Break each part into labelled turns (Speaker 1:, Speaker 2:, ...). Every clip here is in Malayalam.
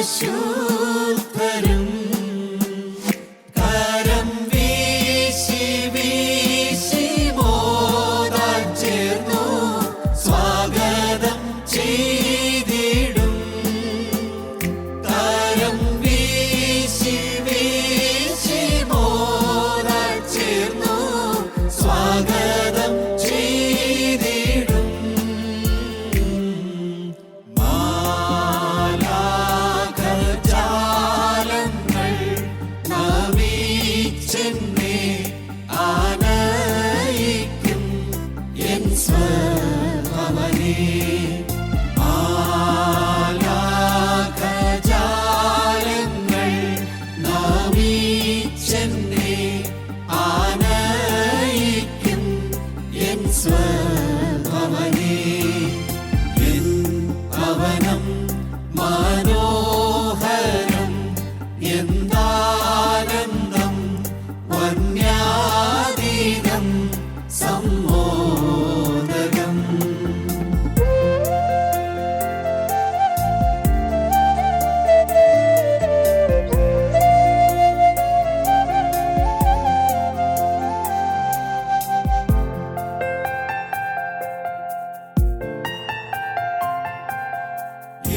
Speaker 1: ശുദ്ധരും കരം വീശി വീശി മോദാൻ ചേർന്നു സ്വാഗതം ചെയ്തിടും. കരം വീശി വീശി മോദാൻ ചേർന്നു സ്വാഗതം ചെയ്തിടും. മാലാഖജാലങ്ങൾ നമിച്ചെന്നെ ആനയിക്കും എൻ സ്വഭവനേ. മാലാഖജാലങ്ങൾ നമിച്ചെന്നെ ആനയിക്കും എൻ സ്വഭവനേ. എൻ ഭവനം മനോഹരം എന്താനന്ദം വന്യാതീതം സമ്മോദകം.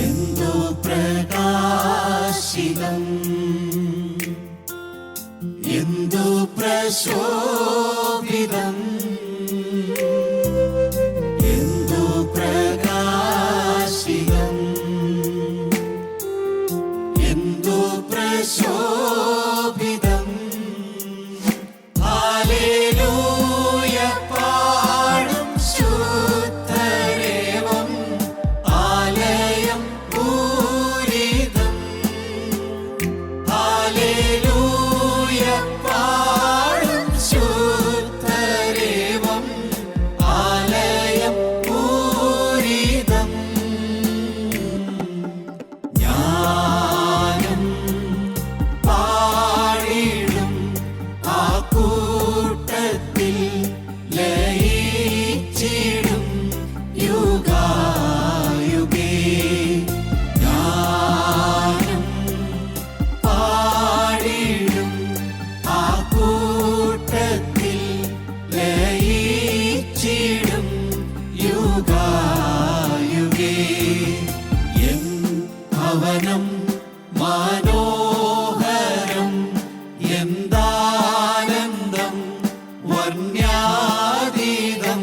Speaker 1: എന്തോ പ്രകാശിതം എന്തോ പ്രശോഭിതം എന്തോ പ്രകാശിതം എന്തോ പ്രശോഭിതം. ഹല്ലേലൂയ പാടും ശുദ്ധരേവം ആലയം പൂരിതം. ഹല്ലേലൂയ പാടും ശുദ്ധരേവം ആലയം പൂരിതം. ജ്ഞാനം പാടിടും ആ കൂട്ടത്തിൽ ലയിച്ചിടും യുഗായുഗേ. ജ്ഞാനം പാടിടും ആ കൂട്ടത്തിൽ ലയിച്ചിടും യുഗായുഗേ. എൻ ഭവനം മനോഹരം എന്താനന്ദം വന്യാതീതം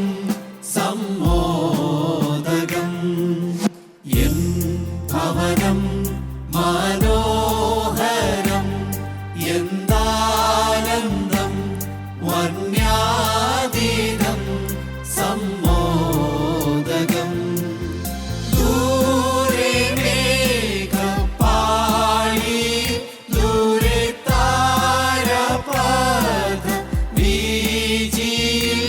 Speaker 1: സമ്മോദകം. എൻ ഭവനം മനോഹരം എന്താനന്ദം വന്യാതീതം സമ്മോദകം. ദൂരെ മേഘപാളി ദൂരെ താരപഥ വീജിയിൽ.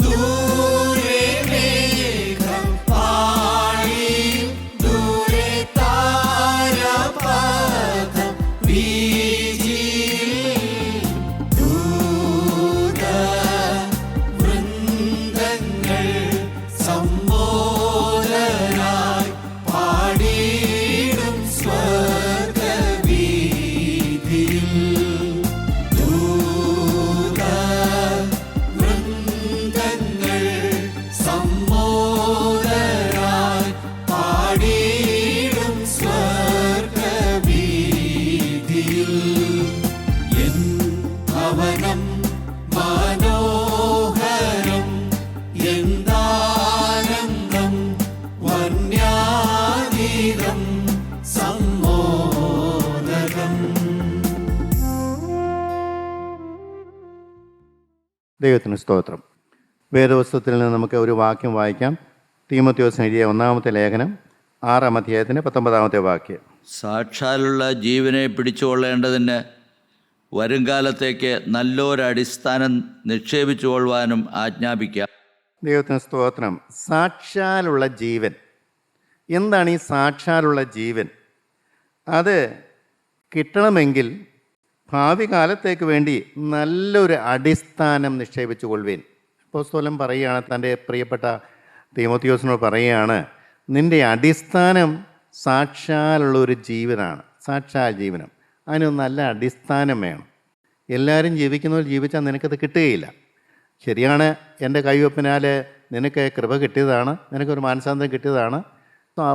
Speaker 1: ദൂരെ മേഘപാളി ദൂരെ താരപഥ വീജിയിൽ. ദൂതവൃന്ദങ്ങൾ സമ്മോദരായി പാടിയിടും സ്വർഗവീഥിയിൽ. ദൂതവൃന്ദങ്ങൾ സമ്മോദരായി പാടിയിടും സ്വർഗവീഥിയിൽ. എൻ ഭവനം മനോഹരം എന്താനന്ദം വന്യാതീതം സമ്മോദകം.
Speaker 2: ദൈവത്തിന് സ്തോത്രം. വേദപുസ്തകത്തിൽ നിന്ന് നമുക്ക് ഒരു വാക്യം വായിക്കാം. തീമോഥെയോസിന് എഴുതിയ 1-ാമത്തെ ലേഖനം 6-ാം അധ്യായത്തിന് 19-ാമത്തെ വാക്യം.
Speaker 3: സാക്ഷാലുള്ള ജീവനെ പിടിച്ചുകൊള്ളേണ്ടതിന് വരുംകാലത്തേക്ക് നല്ലൊരടിസ്ഥാനം നിക്ഷേപിച്ചുകൊള്ളുവാനും ആജ്ഞാപിക്കാം.
Speaker 2: ദൈവത്തിന് സ്തോത്രം. സാക്ഷാലുള്ള ജീവൻ. എന്താണ് ഈ സാക്ഷാലുള്ള ജീവൻ? അത് കിട്ടണമെങ്കിൽ ഭാവി കാലത്തേക്ക് വേണ്ടി നല്ലൊരു അടിസ്ഥാനം നിക്ഷേപിച്ചു കൊള്ളുവേൻ. അപ്പോസ്തലൻ പറയുകയാണ്, തൻ്റെ പ്രിയപ്പെട്ട തീമോഥെയോസിനോട് പറയുകയാണ്, നിൻ്റെ അടിസ്ഥാനം സാക്ഷാലുള്ള ഒരു ജീവനാണ്. സാക്ഷാൽ ജീവനം. അതിനൊരു നല്ല അടിസ്ഥാനം വേണം. എല്ലാവരും ജീവിക്കുന്നവർ ജീവിച്ചാൽ നിനക്കത് കിട്ടുകയില്ല. ശരിയാണ്, എൻ്റെ കൈവപ്പിനാൽ നിനക്ക് കൃപ കിട്ടിയതാണ്, നിനക്കൊരു മാനസാന്തരം കിട്ടിയതാണ്,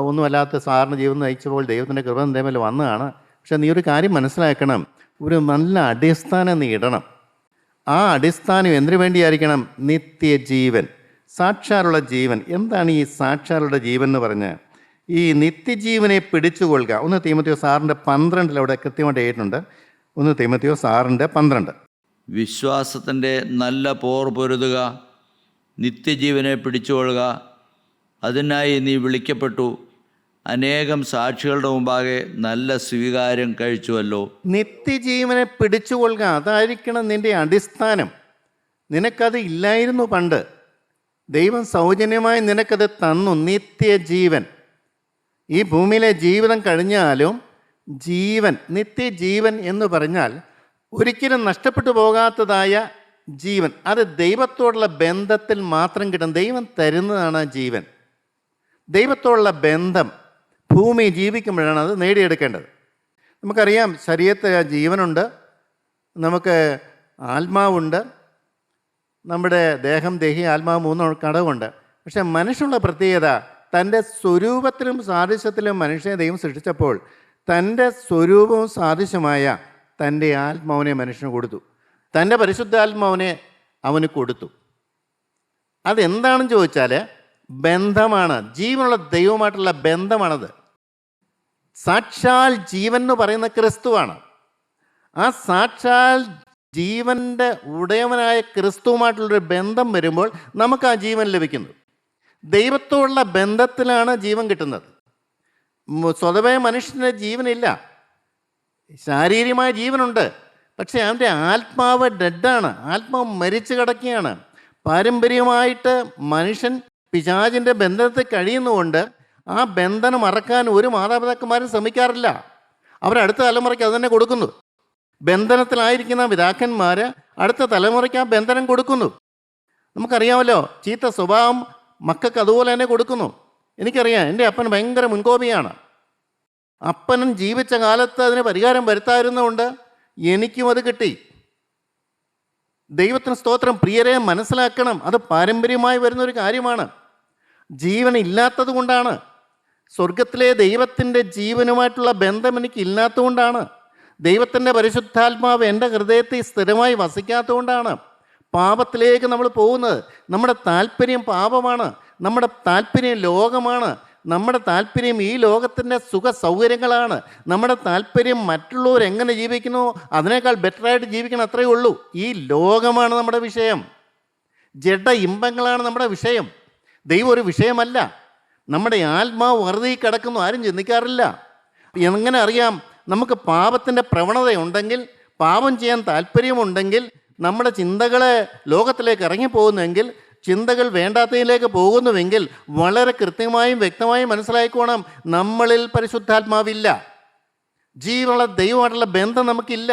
Speaker 2: ഒന്നുമല്ലാത്ത സാറിന് ജീവിതം നയിച്ചപ്പോൾ ദൈവത്തിൻ്റെ കൃപ നിൻ്റെ മേൽ വന്നതാണ്. പക്ഷെ നീ ഒരു കാര്യം മനസ്സിലാക്കണം, ഒരു നല്ല അടിസ്ഥാനം നീ ഇടണം. ആ അടിസ്ഥാനം എന്തിനു വേണ്ടിയായിരിക്കണം? നിത്യജീവൻ, സാക്ഷാലുള്ള ജീവൻ. എന്താണ് ഈ സാക്ഷാലുള്ള ജീവൻ എന്ന് പറഞ്ഞ്? ഈ നിത്യജീവനെ പിടിച്ചുകൊള്ളുക. 1 തീമോഥെയോസ് 6:12 അവിടെ കൃത്യമായിട്ട് എഴുതിയിട്ടുണ്ട്. 1 തീമോഥെയോസ് 6:12.
Speaker 3: വിശ്വാസത്തിൻ്റെ നല്ല പോർ പൊരുതുക, നിത്യജീവനെ പിടിച്ചുകൊള്ളുക. അതിനായി നീ വിളിക്കപ്പെട്ടു, അനേകം സാക്ഷികളുടെ മുമ്പാകെ നല്ല സ്വീകാര്യം കഴിച്ചുവല്ലോ.
Speaker 2: നിത്യജീവനെ പിടിച്ചുകൊള്ളുക, അതായിരിക്കണം നിൻ്റെ അടിസ്ഥാനം. നിനക്കത് ഇല്ലായിരുന്നു പണ്ട്, ദൈവം സൗജന്യമായി നിനക്കത് തന്നു. നിത്യജീവൻ. ഈ ഭൂമിയിലെ ജീവിതം കഴിഞ്ഞാലും ജീവൻ, നിത്യജീവൻ എന്ന് പറഞ്ഞാൽ ഒരിക്കലും നഷ്ടപ്പെട്ടു പോകാത്തതായ ജീവൻ. അത് ദൈവത്തോടുള്ള ബന്ധത്തിൽ മാത്രം കിട്ടും. ദൈവം തരുന്നതാണ് ആ ജീവൻ. ദൈവത്തോടുള്ള ബന്ധം ഭൂമി ജീവിക്കുമ്പോഴാണ് അത് നേടിയെടുക്കേണ്ടത്. നമുക്കറിയാം, ശരീരത്തിൽ ജീവനുണ്ട്, നമുക്ക് ആത്മാവുണ്ട്, നമ്മുടെ ദേഹം, ദേഹി, ആത്മാവ് 3 ഘടകമുണ്ട്. പക്ഷെ മനുഷ്യനുള്ള പ്രത്യേകത, തൻ്റെ സ്വരൂപത്തിലും സാദൃശ്യത്തിലും മനുഷ്യനെ ദൈവം സൃഷ്ടിച്ചപ്പോൾ തൻ്റെ സ്വരൂപവും സാദൃശ്യമായ തൻ്റെ ആത്മാവിനെ മനുഷ്യന് കൊടുത്തു. തൻ്റെ പരിശുദ്ധാത്മാവിനെ അവന് കൊടുത്തു. അതെന്താണെന്ന് ചോദിച്ചാൽ ബന്ധമാണ്, ജീവനുള്ള ദൈവമായിട്ടുള്ള ബന്ധമാണത്. സാക്ഷാൽ ജീവൻ എന്ന് പറയുന്ന ക്രിസ്തുവാണ്. ആ സാക്ഷാൽ ജീവൻ്റെ ഉടയവനായ ക്രിസ്തുവുമായിട്ടുള്ളൊരു ബന്ധം വരുമ്പോൾ നമുക്ക് ആ ജീവൻ ലഭിക്കുന്നു. ദൈവത്തോടുള്ള ബന്ധത്തിലാണ് ജീവൻ കിട്ടുന്നത്. സ്വതവേ മനുഷ്യന് ജീവനില്ല, ശാരീരികമായ ജീവനുണ്ട്, പക്ഷേ അവൻ്റെ ആത്മാവ് ഡെഡാണ്, ആത്മാവ് മരിച്ചു കിടക്കുകയാണ്. പാരമ്പര്യമായിട്ട് മനുഷ്യൻ പിശാചിൻ്റെ ബന്ധത്തിൽ കഴിയുന്നതുകൊണ്ട് ആ ബന്ധനം മറക്കാൻ ഒരു മാതാപിതാക്കന്മാരും ശ്രമിക്കാറില്ല. അവരടുത്ത തലമുറയ്ക്ക് അത് തന്നെ കൊടുക്കുന്നു. ബന്ധനത്തിലായിരിക്കുന്ന പിതാക്കന്മാർ അടുത്ത തലമുറയ്ക്ക് ആ ബന്ധനം കൊടുക്കുന്നു. നമുക്കറിയാമല്ലോ, ചീത്ത സ്വഭാവം മക്കൾക്ക് അതുപോലെ തന്നെ കൊടുക്കുന്നു. എനിക്കറിയാം, എൻ്റെ അപ്പൻ ഭയങ്കര മുൻകോപിയാണ്. അപ്പനും ജീവിച്ച കാലത്ത് അതിന് പരിഹാരം വരുത്താതിരുന്നതുകൊണ്ട് എനിക്കും അത് കിട്ടി. ദൈവത്തിന് സ്തോത്രം. പ്രിയരെ, മനസ്സിലാക്കണം, അത് പാരമ്പര്യമായി വരുന്നൊരു കാര്യമാണ്. ജീവൻ ഇല്ലാത്തത് കൊണ്ടാണ്. സ്വർഗത്തിലെ ദൈവത്തിൻ്റെ ജീവനുമായിട്ടുള്ള ബന്ധം എനിക്ക് ഇല്ലാത്തതുകൊണ്ടാണ്. ദൈവത്തിൻ്റെ പരിശുദ്ധാത്മാവ് എൻ്റെ ഹൃദയത്തിൽ സ്ഥിരമായി വസിക്കാത്തതുകൊണ്ടാണ് പാപത്തിലേക്ക് നമ്മൾ പോകുന്നത്. നമ്മുടെ താല്പര്യം പാപമാണ്, നമ്മുടെ താല്പര്യം ലോകമാണ്, നമ്മുടെ താല്പര്യം ഈ ലോകത്തിൻ്റെ സുഖ സൗകര്യങ്ങളാണ്, നമ്മുടെ താല്പര്യം മറ്റുള്ളവർ എങ്ങനെ ജീവിക്കുന്നു അതിനേക്കാൾ ബെറ്ററായിട്ട് ജീവിക്കണം, അത്രയേ ഉള്ളൂ. ഈ ലോകമാണ് നമ്മുടെ വിഷയം, ജഡ ഇമ്പങ്ങളാണ് നമ്മുടെ വിഷയം. ദൈവം ഒരു വിഷയമല്ല. നമ്മുടെ ആത്മാവ് വെറുതെ കിടക്കുന്നു, ആരും ചിന്തിക്കാറില്ല. എങ്ങനെ അറിയാം? നമുക്ക് പാപത്തിൻ്റെ പ്രവണതയുണ്ടെങ്കിൽ, പാപം ചെയ്യാൻ താല്പര്യമുണ്ടെങ്കിൽ, നമ്മുടെ ചിന്തകൾ ലോകത്തിലേക്ക് ഇറങ്ങിപ്പോകുന്നെങ്കിൽ, ചിന്തകൾ വേണ്ടാത്തതിലേക്ക് പോകുന്നുവെങ്കിൽ വളരെ കൃത്യമായും വ്യക്തമായും മനസ്സിലായിക്കോണം, നമ്മളിൽ പരിശുദ്ധാത്മാവില്ല, ജീവനുള്ള ദൈവമായിട്ടുള്ള ബന്ധം നമുക്കില്ല.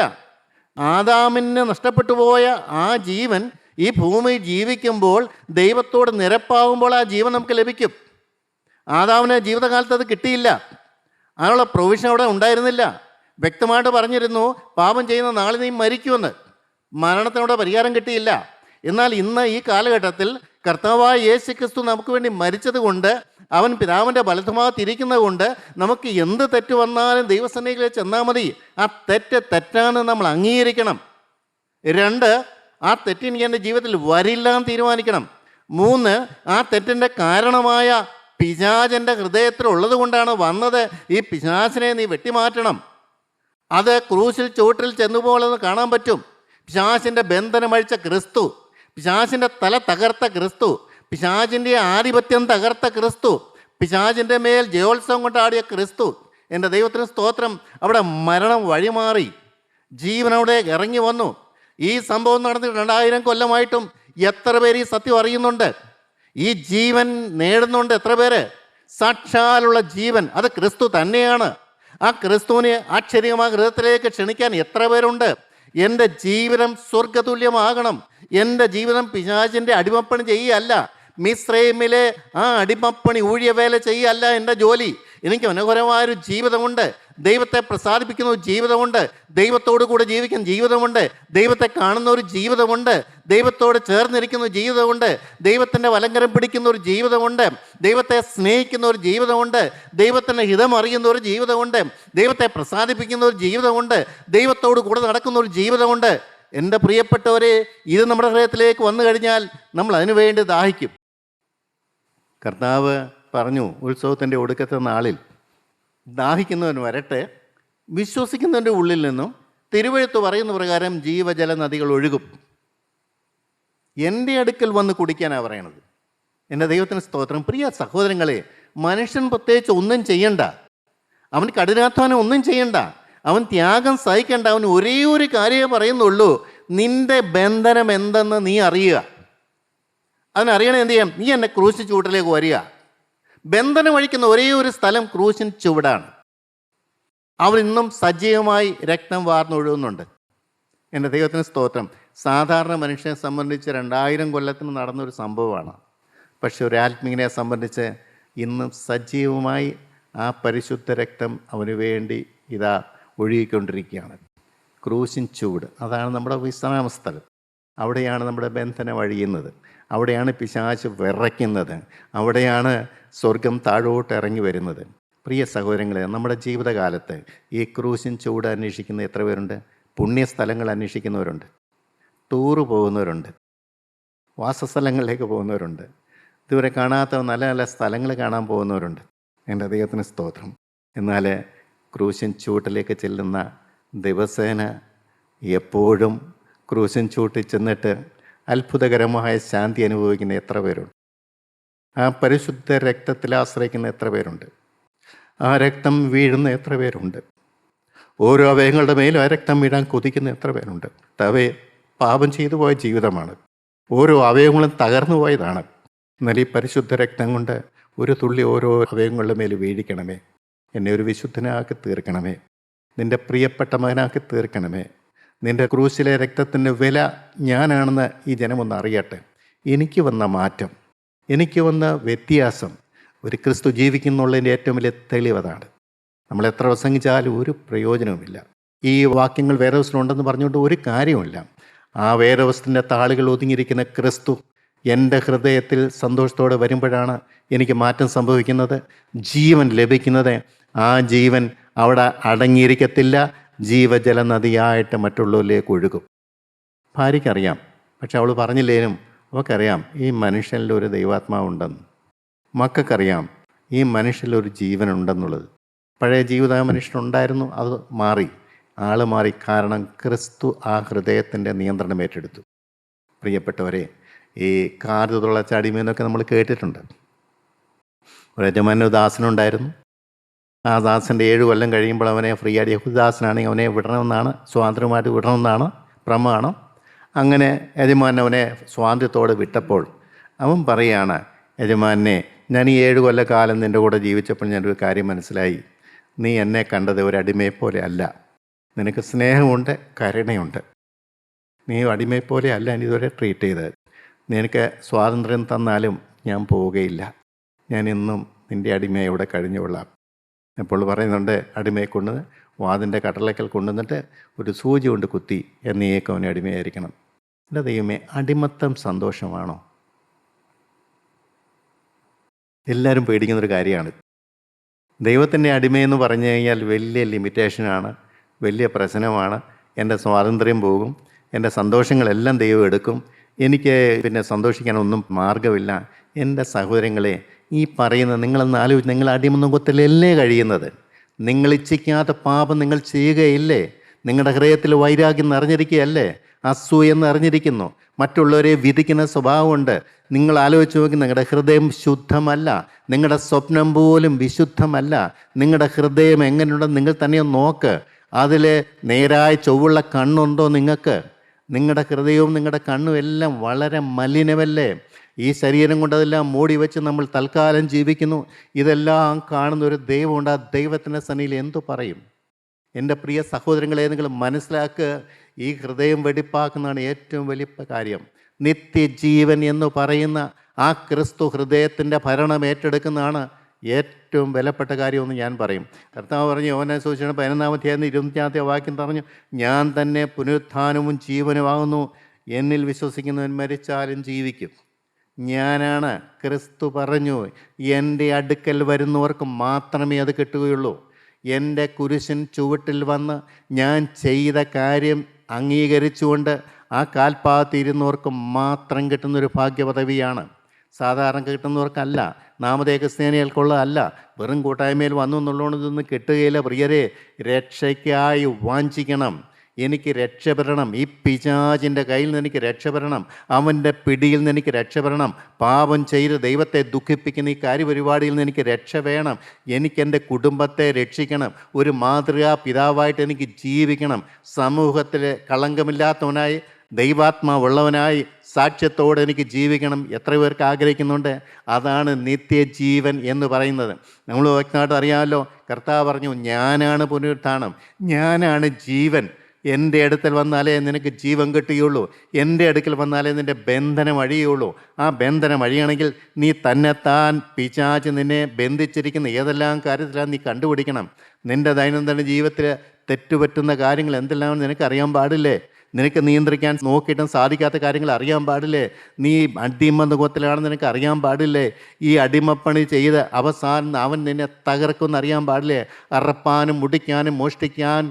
Speaker 2: ആദാമിന് നഷ്ടപ്പെട്ടു പോയ ആ ജീവൻ ഈ ഭൂമിയിൽ ജീവിക്കുമ്പോൾ, ദൈവത്തോട് നിരപ്പാകുമ്പോൾ ആ ജീവൻ നമുക്ക് ലഭിക്കും. ആദാമിന് ജീവിതകാലത്ത് അത് കിട്ടിയില്ല, അതിനുള്ള പ്രൊവിഷൻ അവിടെ ഉണ്ടായിരുന്നില്ല. വ്യക്തമായിട്ട് പറഞ്ഞിരുന്നു, പാപം ചെയ്യുന്ന നാളെ നീ മരിക്കുമെന്ന്. മരണത്തിനോട് പരിഹാരം കിട്ടിയില്ല. എന്നാൽ ഇന്ന് ഈ കാലഘട്ടത്തിൽ കർത്താവായ യേശു ക്രിസ്തു നമുക്ക് വേണ്ടി മരിച്ചത് കൊണ്ട്, അവൻ പിതാവിൻ്റെ വലതുഭാഗത്തിരിക്കുന്നത് കൊണ്ട് നമുക്ക് എന്ത് തെറ്റ് വന്നാലും ദൈവസന്നിധിയിൽ ചെന്നാൽ മതി. ആ തെറ്റ് തെറ്റാണ് നമ്മൾ അംഗീകരിക്കണം. 2, ആ തെറ്റിന് എൻ്റെ ജീവിതത്തിൽ വരില്ലാന്ന് തീരുമാനിക്കണം. 3, ആ തെറ്റിൻ്റെ കാരണമായ പിശാചൻ്റെ ഹൃദയത്തിലുള്ളത് കൊണ്ടാണ് വന്നത്, ഈ പിശാചിനെ നീ വെട്ടിമാറ്റണം. അത് ക്രൂശിൽ ചുവട്ടിൽ ചെന്നുപോലെന്ന് കാണാൻ പറ്റും. പിശാചിൻ്റെ ബന്ധനമഴിച്ച ക്രിസ്തു, പിശാചിൻ്റെ തല തകർത്ത ക്രിസ്തു, പിശാചിൻ്റെ ആധിപത്യം തകർത്ത ക്രിസ്തു, പിശാചിൻ്റെ മേൽ ജയോത്സവം കൊണ്ടാടിയ ക്രിസ്തു. എൻ്റെ ദൈവത്തിന് സ്തോത്രം. അവിടെ മരണം വഴിമാറി, ജീവനവിടെ ഇറങ്ങി വന്നു. ഈ സംഭവം നടന്നിട്ട് 2000 കൊല്ലമായിട്ടും എത്ര പേര് ഈ സത്യം അറിയുന്നുണ്ട്? ഈ ജീവൻ നേടുന്നുണ്ട് എത്ര പേര്? സാക്ഷാലുള്ള ജീവൻ അത് ക്രിസ്തു തന്നെയാണ്. ആ ക്രിസ്തുവിനെ ആക്ഷരികമായ ഹൃദയത്തിലേക്ക് ക്ഷണിക്കാൻ എത്ര പേരുണ്ട്? എൻ്റെ ജീവിതം സ്വർഗതുല്യമാകണം. എൻ്റെ ജീവിതം പിശാചിൻ്റെ അടിമപ്പണി ചെയ്യുകയല്ല, മിസ്രൈമിലെ ആ അടിമപ്പണി ഊഴിയവേല ചെയ്യുകയല്ല എൻ്റെ ജോലി. എനിക്ക് മനോഹരമായൊരു ജീവിതമുണ്ട്, ദൈവത്തെ പ്രസാദിപ്പിക്കുന്ന ഒരു ജീവിതമുണ്ട്, ദൈവത്തോടു കൂടെ ജീവിക്കുന്ന ജീവിതമുണ്ട്, ദൈവത്തെ കാണുന്ന ഒരു ജീവിതമുണ്ട്, ദൈവത്തോട് ചേർന്നിരിക്കുന്ന ഒരു ജീവിതമുണ്ട്, ദൈവത്തിൻ്റെ വലങ്കരം പിടിക്കുന്ന ഒരു ജീവിതമുണ്ട്, ദൈവത്തെ സ്നേഹിക്കുന്ന ഒരു ജീവിതമുണ്ട്, ദൈവത്തിൻ്റെ ഹിതം അറിയുന്ന ഒരു ജീവിതമുണ്ട്, ദൈവത്തെ പ്രസാദിപ്പിക്കുന്ന ഒരു ജീവിതമുണ്ട്, ദൈവത്തോട് കൂടെ നടക്കുന്ന ഒരു ജീവിതമുണ്ട്. എൻ്റെ പ്രിയപ്പെട്ടവരെ, ഇത് നമ്മുടെ ഹൃദയത്തിലേക്ക് വന്നു കഴിഞ്ഞാൽ നമ്മൾ അതിനു വേണ്ടി ദാഹിക്കും. കർത്താവ് പറഞ്ഞു, ഉത്സവത്തിൻ്റെ ഒടുക്കത്തെ നാളിൽ ദാഹിക്കുന്നവൻ വരട്ടെ, വിശ്വസിക്കുന്നവൻ്റെ ഉള്ളിൽ നിന്നും തിരുവെഴുത്ത് പറയുന്ന പ്രകാരം ജീവജല നദികൾ ഒഴുകും. എൻ്റെ അടുക്കൽ വന്ന് കുടിക്കാനാണ് പറയണത്. എൻ്റെ ദൈവത്തിന് സ്തോത്രം. പ്രിയ സഹോദരങ്ങളെ, മനുഷ്യൻ പ്രത്യേകിച്ച് ഒന്നും ചെയ്യണ്ട, അവൻ കഠിനാധ്വാനം ഒന്നും ചെയ്യണ്ട, അവൻ ത്യാഗം സഹിക്കേണ്ട. അവൻ ഒരേ ഒരു കാര്യമേ പറയുന്നുള്ളൂ, നിൻ്റെ ബന്ധനം എന്തെന്ന് നീ അറിയുക. അവനറിയണേ എന്ത് ചെയ്യാം? നീ എന്നെ ക്രൂശ് ചൂട്ടിലേക്ക് വരിക. ബന്ധനം വഴിക്കുന്ന ഒരേ ഒരു സ്ഥലം ക്രൂശിൻ ചുവടാണ്. അവൻ ഇന്നും സജീവമായി രക്തം വാർന്നൊഴുകുന്നുണ്ട്. എൻ്റെ ദൈവത്തിന് സ്തോത്രം. സാധാരണ മനുഷ്യനെ സംബന്ധിച്ച് 2000 കൊല്ലത്തിന് നടന്നൊരു സംഭവമാണ്. പക്ഷെ ഒരു ആത്മീയനെ സംബന്ധിച്ച് ഇന്നും സജീവമായി ആ പരിശുദ്ധ രക്തം അവന് വേണ്ടി ഇതാ ഒഴുകിക്കൊണ്ടിരിക്കുകയാണ്. ക്രൂശിൻ ചൂട്, അതാണ് നമ്മുടെ വിശ്രാമസ്ഥലം. അവിടെയാണ് നമ്മുടെ ബന്ധനം അഴിയുന്നത്, അവിടെയാണ് പിശാച് വിറയ്ക്കുന്നത്, അവിടെയാണ് സ്വർഗം താഴോട്ട് ഇറങ്ങി വരുന്നത്. പ്രിയ സഹോദരങ്ങളെ, നമ്മുടെ ജീവിതകാലത്ത് ഈ ക്രൂശിൻ ചൂട് അന്വേഷിക്കുന്ന എത്ര പേരുണ്ട്? പുണ്യസ്ഥലങ്ങൾ അന്വേഷിക്കുന്നവരുണ്ട്, ടൂറ് പോകുന്നവരുണ്ട്, വാസസ്ഥലങ്ങളിലേക്ക് പോകുന്നവരുണ്ട്, ഇതുവരെ കാണാത്ത നല്ല നല്ല സ്ഥലങ്ങൾ കാണാൻ പോകുന്നവരുണ്ട്. എൻ്റെ ദൈവത്തിന് സ്തോത്രം. എന്നാൽ ക്രൂശിൻ ചൂട്ടിലേക്ക് ചെല്ലുന്ന ദിവസേന എപ്പോഴും ക്രൂശിൻ ചൂട്ടിൽ ചെന്നിട്ട് അത്ഭുതകരമായ ശാന്തി അനുഭവിക്കുന്ന എത്ര പേരുണ്ട്? ആ പരിശുദ്ധ രക്തത്തിൽ ആശ്രയിക്കുന്ന എത്ര പേരുണ്ട്? ആ രക്തം വീഴുന്ന എത്ര പേരുണ്ട്? ഓരോ അവയവങ്ങളുടെ മേലും ആ രക്തം വീഴാൻ കൊതിക്കുന്ന എത്ര പേരുണ്ട്? തവേ പാപം ചെയ്തു പോയ ജീവിതമാണ്, ഓരോ അവയവങ്ങളും തകർന്നു പോയതാണ്. എന്നാൽ ഈ പരിശുദ്ധ രക്തം കൊണ്ട് ഒരു തുള്ളി ഓരോ അവയവങ്ങളുടെ മേൽ വീഴിക്കണമേ. എന്നെ ഒരു വിശുദ്ധനാക്കി തീർക്കണമേ, നിൻ്റെ പ്രിയപ്പെട്ട മകനാക്കി തീർക്കണമേ. നിൻ്റെ ക്രൂശിലെ രക്തത്തിൻ്റെ വില ഞാനാണെന്ന് ഈ ജനമൊന്ന് അറിയട്ടെ. എനിക്ക് വന്ന മാറ്റം, എനിക്ക് വന്ന വ്യത്യാസം, ഒരു ക്രിസ്തു ജീവിക്കുന്നുള്ളതിൻ്റെ ഏറ്റവും വലിയ തെളിവതാണ്. നമ്മൾ എത്ര പ്രസംഗിച്ചാലും ഒരു പ്രയോജനവുമില്ല. ഈ വാക്യങ്ങൾ വേദപുസ്തകത്തിലുണ്ടെന്ന് പറഞ്ഞുകൊണ്ട് ഒരു കാര്യവുമില്ല. ആ വേദപുസ്തകത്തിൻ്റെ താളുകൾ ഒതുങ്ങിയിരിക്കുന്ന ക്രിസ്തു എൻ്റെ ഹൃദയത്തിൽ സന്തോഷത്തോടെ വരുമ്പോഴാണ് എനിക്ക് മാറ്റം സംഭവിക്കുന്നത്, ജീവൻ ലഭിക്കുന്നത്. ആ ജീവൻ അവിടെ അടങ്ങിയിരിക്കത്തില്ല, ജീവജല നദിയായിട്ട് മറ്റുള്ളവരിലേക്ക് ഒഴുകും. ഭാര്യയ്ക്കറിയാം, പക്ഷെ അവൾ പറഞ്ഞില്ലേനും അവൾക്കറിയാം ഈ മനുഷ്യനിൽ ഒരു ദൈവാത്മാവുണ്ടെന്ന്. മക്കൾക്കറിയാം ഈ മനുഷ്യനിലൊരു ജീവനുണ്ടെന്നുള്ളത്. പഴയ ജീവിത മനുഷ്യനുണ്ടായിരുന്നു, അത് മാറി, ആൾ മാറി. കാരണം ക്രിസ്തു ആ ഹൃദയത്തിൻ്റെ നിയന്ത്രണം ഏറ്റെടുത്തു. പ്രിയപ്പെട്ടവരെ, ഈ കാറ് തുളച്ച അടിമയെന്നൊക്കെ നമ്മൾ കേട്ടിട്ടുണ്ട്. ഒരു യജമാനൊരു ദാസനുണ്ടായിരുന്നു. ആ ദാസൻ്റെ 7 കൊല്ലം കഴിയുമ്പോൾ അവനെ ഫ്രീ ആയിട്ട്, യഹൂദാസനാണെങ്കിൽ അവനെ വിടണമെന്നാണ്, സ്വാതന്ത്ര്യമായിട്ട് വിടണമെന്നാണ് പ്രമാണം. അങ്ങനെ യജമാനൻ അവനെ സ്വാതന്ത്ര്യത്തോടെ വിട്ടപ്പോൾ അവൻ പറയുകയാണ്, യജമാനെ, ഞാൻ ഈ 7 കൊല്ലക്കാലം നിൻ്റെ കൂടെ ജീവിച്ചപ്പോൾ ഞാനൊരു കാര്യം മനസ്സിലായി. നീ എന്നെ കണ്ടത് ഒരു അടിമയെപ്പോലെ അല്ല, നിനക്ക് സ്നേഹമുണ്ട്, കരുണയുണ്ട്. നീ അടിമയെപ്പോലെ അല്ല എന്നെ ഇതുവരെ ട്രീറ്റ് ചെയ്തത്. നിനക്ക് സ്വാതന്ത്ര്യം തന്നാലും ഞാൻ പോവുകയില്ല, ഞാൻ ഇന്നും നിൻ്റെ അടിമയെ ഇവിടെ കഴിഞ്ഞുകൊള്ളാം. അപ്പോൾ പറയുന്നുണ്ട്, അടിമയെ കൊണ്ട് വാതിൻ്റെ കട്ടളക്കൽ കൊണ്ടുവന്നിട്ട് ഒരു സൂചി കൊണ്ട് കുത്തി എന്നേക്കും അവനെ അടിമയായിരിക്കണം. എൻ്റെ ദൈവമേ, അടിമത്തം സന്തോഷമാണോ? എല്ലാവരും പേടിക്കുന്നൊരു കാര്യമാണ്. ദൈവത്തിൻ്റെ അടിമയെന്ന് പറഞ്ഞു കഴിഞ്ഞാൽ വലിയ ലിമിറ്റേഷനാണ്, വലിയ പ്രശ്നമാണ്. എൻ്റെ സ്വാതന്ത്ര്യം പോകും, എൻ്റെ സന്തോഷങ്ങളെല്ലാം ദൈവം എടുക്കും, എനിക്ക് പിന്നെ സന്തോഷിക്കാനൊന്നും മാർഗമില്ല. എൻ്റെ സഹോദരങ്ങളെ, ഈ പറയുന്ന നിങ്ങളൊന്ന് ആലോചിച്ച്, നിങ്ങൾ അടിമനൊക്കത്തിലല്ലേ കഴിയുന്നത്? നിങ്ങൾ ഇച്ഛിക്കാത്ത പാപം നിങ്ങൾ ചെയ്യുകയില്ലേ? നിങ്ങളുടെ ഹൃദയത്തിൽ വൈരാഗ്യം നിറഞ്ഞിരിക്കുകയല്ലേ? അസൂയ നിറഞ്ഞിരിക്കുന്നു, മറ്റുള്ളവരെ വിധിക്കുന്ന സ്വഭാവമുണ്ട്. നിങ്ങൾ ആലോചിച്ച് നോക്കി, നിങ്ങളുടെ ഹൃദയം ശുദ്ധമല്ല, നിങ്ങളുടെ സ്വപ്നം പോലും വിശുദ്ധമല്ല. നിങ്ങളുടെ ഹൃദയം എങ്ങനെയുണ്ടെന്ന് നിങ്ങൾ തന്നെ നോക്ക്. അതിൽ നേരായ ചൊവ്വുള്ള കണ്ണുണ്ടോ നിങ്ങൾക്ക്? നിങ്ങളുടെ ഹൃദയവും നിങ്ങളുടെ കണ്ണും എല്ലാം വളരെ മലിനമല്ലേ? ഈ ശരീരം കൊണ്ട് അതെല്ലാം മൂടി വെച്ച് നമ്മൾ തൽക്കാലം ജീവിക്കുന്നു. ഇതെല്ലാം കാണുന്ന ഒരു ദൈവമുണ്ട്. ആ ദൈവത്തിൻ്റെ സന്നിധിയിൽ എന്തു പറയും? എൻ്റെ പ്രിയ സഹോദരങ്ങളെ, നിങ്ങൾ മനസ്സിലാക്കുക, ഈ ഹൃദയം വെടിപ്പാക്കുന്നതാണ് ഏറ്റവും വലിയ കാര്യം. നിത്യജീവൻ എന്ന് പറയുന്ന ആ ക്രിസ്തു ഹൃദയത്തിൻ്റെ ഭരണം ഏറ്റെടുക്കുന്നതാണ് ഏറ്റവും വിലപ്പെട്ട കാര്യമെന്ന് ഞാൻ പറയും. കർത്താവ് പറഞ്ഞു, യോഹന്നാൻ സുവിശേഷം 11-24 വാക്യം പറഞ്ഞു, ഞാൻ തന്നെ പുനരുത്ഥാനവും ജീവനുമാകുന്നു, എന്നിൽ വിശ്വസിക്കുന്നവൻ മരിച്ചാലും ജീവിക്കും. ഞാനാണ്. ക്രിസ്തു പറഞ്ഞു, എൻ്റെ അടുക്കൽ വരുന്നവർക്ക് മാത്രമേ അത് കിട്ടുകയുള്ളൂ. എൻ്റെ കുരിശിൻ ചുവട്ടിൽ വന്ന് ഞാൻ ചെയ്ത കാര്യം അംഗീകരിച്ചുകൊണ്ട് ആ കാൽപ്പാത്തിരുന്നവർക്ക് മാത്രം കിട്ടുന്നൊരു ഭാഗ്യപദവിയാണ്. സാധാരണ കിട്ടുന്നവർക്കല്ല, നാമധേയ ക്രിസ്ത്യാനികൾക്കുള്ളതല്ല. വെറും കൂട്ടായ്മയിൽ വന്നു എന്നുള്ളതുകൊണ്ട് ഇതൊന്നും കിട്ടുകയില്ല. പ്രിയരെ, രക്ഷയ്ക്കായി വാഞ്ചിക്കണം. എനിക്ക് രക്ഷപ്പെടണം. ഈ പിശാചിൻ്റെ കയ്യിൽ നിന്ന് എനിക്ക് രക്ഷപ്പെടണം. അവൻ്റെ പിടിയിൽ നിന്ന് എനിക്ക് രക്ഷപ്പെടണം. പാപം ചെയ്ത് ദൈവത്തെ ദുഃഖിപ്പിക്കുന്ന ഈ കാര്യപരിപാടിയിൽ നിന്ന് എനിക്ക് രക്ഷ വേണം. എനിക്കെൻ്റെ കുടുംബത്തെ രക്ഷിക്കണം. ഒരു മാതൃകാ പിതാവായിട്ട് എനിക്ക് ജീവിക്കണം. സമൂഹത്തിൽ കളങ്കമില്ലാത്തവനായി, ദൈവാത്മാവുള്ളവനായി, സാക്ഷ്യത്തോടെ എനിക്ക് ജീവിക്കണം. എത്ര പേർക്ക് ആഗ്രഹിക്കുന്നുണ്ട്? അതാണ് നിത്യജീവൻ എന്ന് പറയുന്നത്. നമ്മൾ വ്യക്തമായിട്ട് അറിയാമല്ലോ, കർത്താവ് പറഞ്ഞു, ഞാനാണ് പുനരുത്ഥാനം, ഞാനാണ് ജീവൻ. എൻ്റെ അടുക്കൽ വന്നാലേ നിനക്ക് ജീവൻ കിട്ടുകയുള്ളൂ. എൻ്റെ അടുക്കൽ വന്നാലേ നിൻ്റെ ബന്ധനം അഴിയുള്ളൂ. ആ ബന്ധനം അഴിയണമെങ്കിൽ നീ തന്നെത്താൻ പിശാച് നിന്നെ ബന്ധിച്ചിരിക്കുന്ന ഏതെല്ലാം കാര്യത്തിലാണ് നീ കണ്ടുപിടിക്കണം. നിൻ്റെ ദൈനംദിന ജീവിതത്തിൽ തെറ്റുപറ്റുന്ന കാര്യങ്ങൾ എന്തെല്ലാം നിനക്കറിയാൻ പാടില്ലേ? നിനക്ക് നിയന്ത്രിക്കാൻ നോക്കിയിട്ടും സാധിക്കാത്ത കാര്യങ്ങൾ അറിയാൻ പാടില്ലേ? നീ അടിമനുഖത്തിലാണെന്ന് നിനക്ക് അറിയാൻ പാടില്ലേ? ഈ അടിമപ്പണി ചെയ്ത് അവസാനം അവൻ നിന്നെ തകർക്കുമെന്ന് അറിയാൻ പാടില്ലേ? അറപ്പാനും മുടിക്കാനും മോഷ്ടിക്കാൻ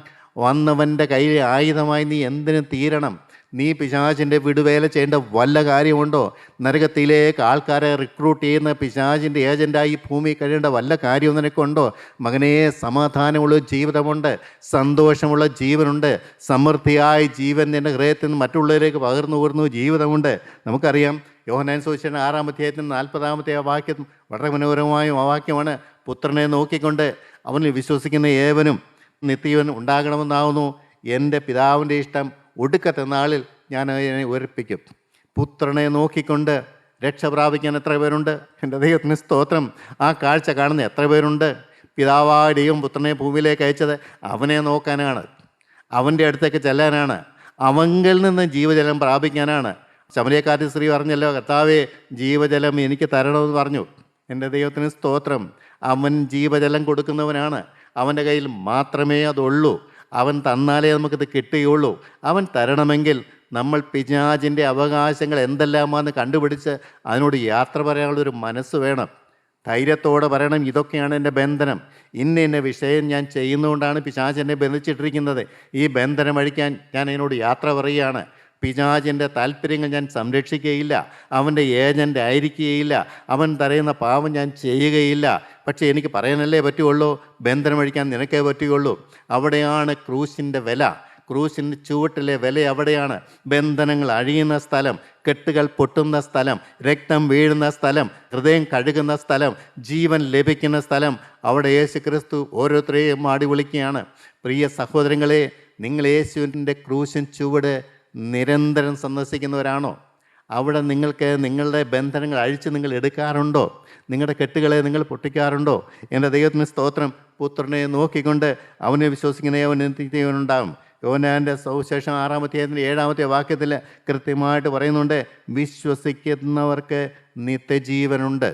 Speaker 2: വന്നവൻ്റെ കയ്യിൽ ആയുധമായി നീ എന്തിനു തീരണം? നീ പിശാചിൻ്റെ വിടുവേല ചെയ്യേണ്ട വല്ല കാര്യമുണ്ടോ? നരകത്തിലേക്ക് ആൾക്കാരെ റിക്രൂട്ട് ചെയ്യുന്ന പിശാചിൻ്റെ ഏജൻ്റായി ഭൂമി കഴിയേണ്ട വല്ല കാര്യവും നിനക്കുണ്ടോ? മകനേ, സമാധാനമുള്ള ജീവിതമുണ്ട്, സന്തോഷമുള്ള ജീവനുണ്ട്, സമൃദ്ധിയായ ജീവൻ നിൻ്റെ ഹൃദയത്തിൽ നിന്ന് മറ്റുള്ളവരിലേക്ക് പകർന്നു ജീവിതമുണ്ട്. നമുക്കറിയാം, യോഹന്നാൻ സുവിശേഷം 6-40 വാക്യം വളരെ മനോഹരമായ വാക്യമാണ്. പുത്രനെ നോക്കിക്കൊണ്ട് അവനിൽ വിശ്വസിക്കുന്ന ഏവനും നിത്യജീവൻ ഉണ്ടാകണമെന്നാവുന്നു എൻ്റെ പിതാവിൻ്റെ ഇഷ്ടം. ഒടുക്കത്തെ നാളിൽ ഞാൻ അതിനെ ഉയർപ്പിക്കും. പുത്രനെ നോക്കിക്കൊണ്ട് രക്ഷ പ്രാപിക്കാൻ എത്ര പേരുണ്ട്? എൻ്റെ ദൈവത്തിന് സ്തോത്രം. ആ കാഴ്ച കാണുന്ന എത്ര പേരുണ്ട്? പിതാവായ ദൈവം പുത്രനെ ഭൂമിയിലേക്ക് അയച്ചത് അവനെ നോക്കാനാണ്, അവൻ്റെ അടുത്തേക്ക് ചെല്ലാനാണ്, അവങ്കിൽ നിന്ന് ജീവജലം പ്രാപിക്കാനാണ്. ശമരിയക്കാരി സ്ത്രീ പറഞ്ഞല്ലോ, കർത്താവേ, ജീവജലം എനിക്ക് തരണമെന്ന് പറഞ്ഞു. എൻ്റെ ദൈവത്തിന് സ്തോത്രം. അവൻ ജീവജലം കൊടുക്കുന്നവനാണ്. അവൻ്റെ കയ്യിൽ മാത്രമേ അതുള്ളൂ. അവൻ തന്നാലേ നമുക്കിത് കിട്ടുകയുള്ളൂ. അവൻ തരണമെങ്കിൽ നമ്മൾ പിശാചിൻ്റെ അവകാശങ്ങൾ എന്തെല്ലാമാണെന്ന് കണ്ടുപിടിച്ച് അതിനോട് യാത്ര പറയാനുള്ളൊരു മനസ്സ് വേണം. ധൈര്യത്തോടെ പറയണം, ഇതൊക്കെയാണ് എൻ്റെ ബന്ധനം, ഇന്ന വിഷയം ഞാൻ ചെയ്യുന്നതുകൊണ്ടാണ് പിശാച് എന്നെ ബന്ധിച്ചിട്ടിരിക്കുന്നത്. ഈ ബന്ധനം അഴിക്കാൻ ഞാൻ അതിനോട് യാത്ര പറയുകയാണ്. പിശാചിൻ്റെ താല്പര്യങ്ങൾ ഞാൻ സംരക്ഷിക്കുകയില്ല, അവൻ്റെ ഏജൻ്റ് ആയിരിക്കുകയില്ല, അവൻ തരയുന്ന പാവം ഞാൻ ചെയ്യുകയില്ല. പക്ഷേ എനിക്ക് പറയാനല്ലേ പറ്റുകയുള്ളൂ, ബന്ധനം അഴിക്കാൻ നിനക്കേ പറ്റുകയുള്ളൂ. അവിടെയാണ് ക്രൂശിൻ്റെ വില. ക്രൂശിൻ്റെ ചുവട്ടിലെ വില അവിടെയാണ്. ബന്ധനങ്ങൾ അഴിയുന്ന സ്ഥലം, കെട്ടുകൾ പൊട്ടുന്ന സ്ഥലം, രക്തം വീഴുന്ന സ്ഥലം, ഹൃദയം കഴുകുന്ന സ്ഥലം, ജീവൻ ലഭിക്കുന്ന സ്ഥലം. അവിടെ യേശു ക്രിസ്തു ഓരോരുത്തരെയും മാടി വിളിക്കുകയാണ്. പ്രിയ സഹോദരങ്ങളെ, നിങ്ങൾ യേശുവിൻ്റെ ക്രൂശിൻ ചുവട് നിരന്തരം സന്ദർശിക്കുന്നവരാണോ? അവിടെ നിങ്ങൾക്ക് നിങ്ങളുടെ ബന്ധനങ്ങൾ അഴിച്ച് നിങ്ങൾ എടുക്കാറുണ്ടോ? നിങ്ങളുടെ കെട്ടുകളെ നിങ്ങൾ പൊട്ടിക്കാറുണ്ടോ? എൻ്റെ ദൈവത്തിന് സ്തോത്രം. പുത്രനെ നോക്കിക്കൊണ്ട് അവനെ വിശ്വസിക്കുന്ന അവൻ നിത്യജീവനുണ്ടാകും. യോഹന്നാൻ്റെ സുവിശേഷം 6-7 വാക്യത്തിൽ കൃത്യമായിട്ട് പറയുന്നുണ്ട്, വിശ്വസിക്കുന്നവർക്ക് നിത്യജീവനുണ്ട്.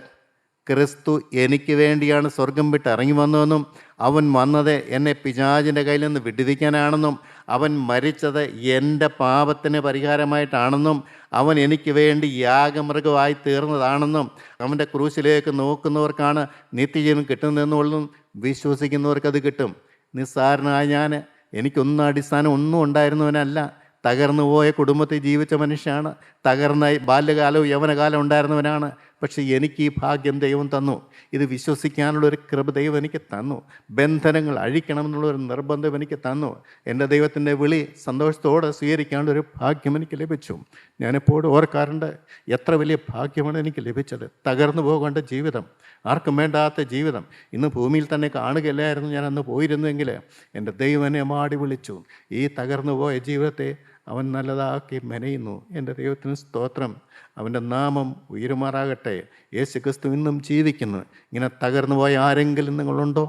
Speaker 2: ക്രിസ്തു എനിക്ക് വേണ്ടിയാണ് സ്വർഗം വിട്ട് ഇറങ്ങി വന്നതെന്നും അവൻ വന്നത് എന്നെ പിശാചിൻ്റെ കയ്യിൽ നിന്ന് വിടുവിക്കാനാണെന്നും അവൻ മരിച്ചത് എൻ്റെ പാപത്തിന് പരിഹാരമായിട്ടാണെന്നും അവൻ എനിക്ക് വേണ്ടി യാഗമൃഗമായി തീർന്നതാണെന്നും അവൻ്റെ ക്രൂശിലേക്ക് നോക്കുന്നവർക്കാണ് നിത്യജീവൻ കിട്ടുന്നതെന്നുള്ളതും വിശ്വസിക്കുന്നവർക്കത് കിട്ടും. നിസ്സാരനായ എനിക്കൊന്നും അടിസ്ഥാനം ഒന്നും ഉണ്ടായിരുന്നവനല്ല. തകർന്നു പോയ കുടുംബത്തിൽ ജീവിച്ച മനുഷ്യനാണ്. തകർന്ന ബാല്യകാലവും യൗവനകാലം ഉണ്ടായിരുന്നവനാണ്. പക്ഷേ എനിക്ക് ഈ ഭാഗ്യം ദൈവം തന്നു. ഇത് വിശ്വസിക്കാനുള്ളൊരു കൃപ ദൈവം എനിക്ക് തന്നു. ബന്ധനങ്ങൾ അഴിക്കണമെന്നുള്ളൊരു നിർബന്ധം എനിക്ക് തന്നു. എൻ്റെ ദൈവത്തിൻ്റെ വിളി സന്തോഷത്തോടെ സ്വീകരിക്കാനുള്ളൊരു ഭാഗ്യം എനിക്ക് ലഭിച്ചു. ഞാനെപ്പോഴും ഓർക്കാറുണ്ട്, എത്ര വലിയ ഭാഗ്യമാണ് എനിക്ക് ലഭിച്ചത്. തകർന്നു പോകേണ്ട ജീവിതം, ആർക്കും വേണ്ടാത്ത ജീവിതം ഇന്ന് ഭൂമിയിൽ തന്നെ കാണുകയില്ലായിരുന്നു. ഞാൻ അന്ന് പോയിരുന്നുവെങ്കിൽ എൻ്റെ ദൈവം എന്നെ മാടി വിളിച്ചു. ഈ തകർന്നു പോയ ജീവിതത്തെ അവൻ നല്ലതാക്കി മെനയുന്നു. എൻ്റെ ദൈവത്തിന് സ്തോത്രം. അവൻ്റെ നാമം ഉയരുമാറാകട്ടെ. യേശു ക്രിസ്തു ഇന്നും ജീവിക്കുന്നു. ഇങ്ങനെ തകർന്നു പോയ ആരെങ്കിലും നിങ്ങളുണ്ടോ?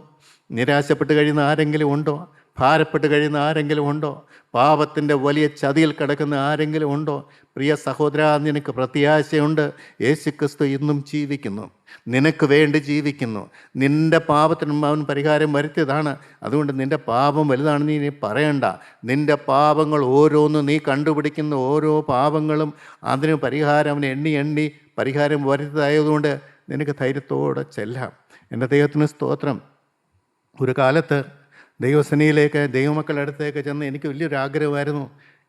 Speaker 2: നിരാശപ്പെട്ട് കഴിയുന്ന ആരെങ്കിലും ഉണ്ടോ? ഭാരപ്പെട്ട് കഴിയുന്ന ആരെങ്കിലും ഉണ്ടോ? പാപത്തിൻ്റെ വലിയ ചതിയിൽ കിടക്കുന്ന ആരെങ്കിലും ഉണ്ടോ? പ്രിയ സഹോദര, നിനക്ക് പ്രത്യാശയുണ്ട്. യേശുക്രിസ്തു ഇന്നും ജീവിക്കുന്നു, നിനക്ക് വേണ്ടി ജീവിക്കുന്നു. നിൻ്റെ പാപത്തിനും അവൻ പരിഹാരം വരുത്തിയതാണ്. അതുകൊണ്ട് നിൻ്റെ പാപം വലുതാണെന്ന് നീ പറയണ്ട. നിൻ്റെ പാപങ്ങൾ ഓരോന്നും നീ കണ്ടുപിടിക്കുന്ന ഓരോ പാപങ്ങളും അതിന് പരിഹാരം അവൻ എണ്ണി എണ്ണി പരിഹാരം വരുത്തിയതായതുകൊണ്ട് നിനക്ക് ധൈര്യത്തോടെ ചെല്ലാം. എൻ്റെ ദൈവത്തിന് സ്തോത്രം. ഒരു കാലത്ത് ദൈവസേനയിലേക്ക്, ദൈവമക്കളുടെ അടുത്തേക്ക് ചെന്ന് എനിക്ക് വലിയൊരു ആഗ്രഹമായിരുന്നു,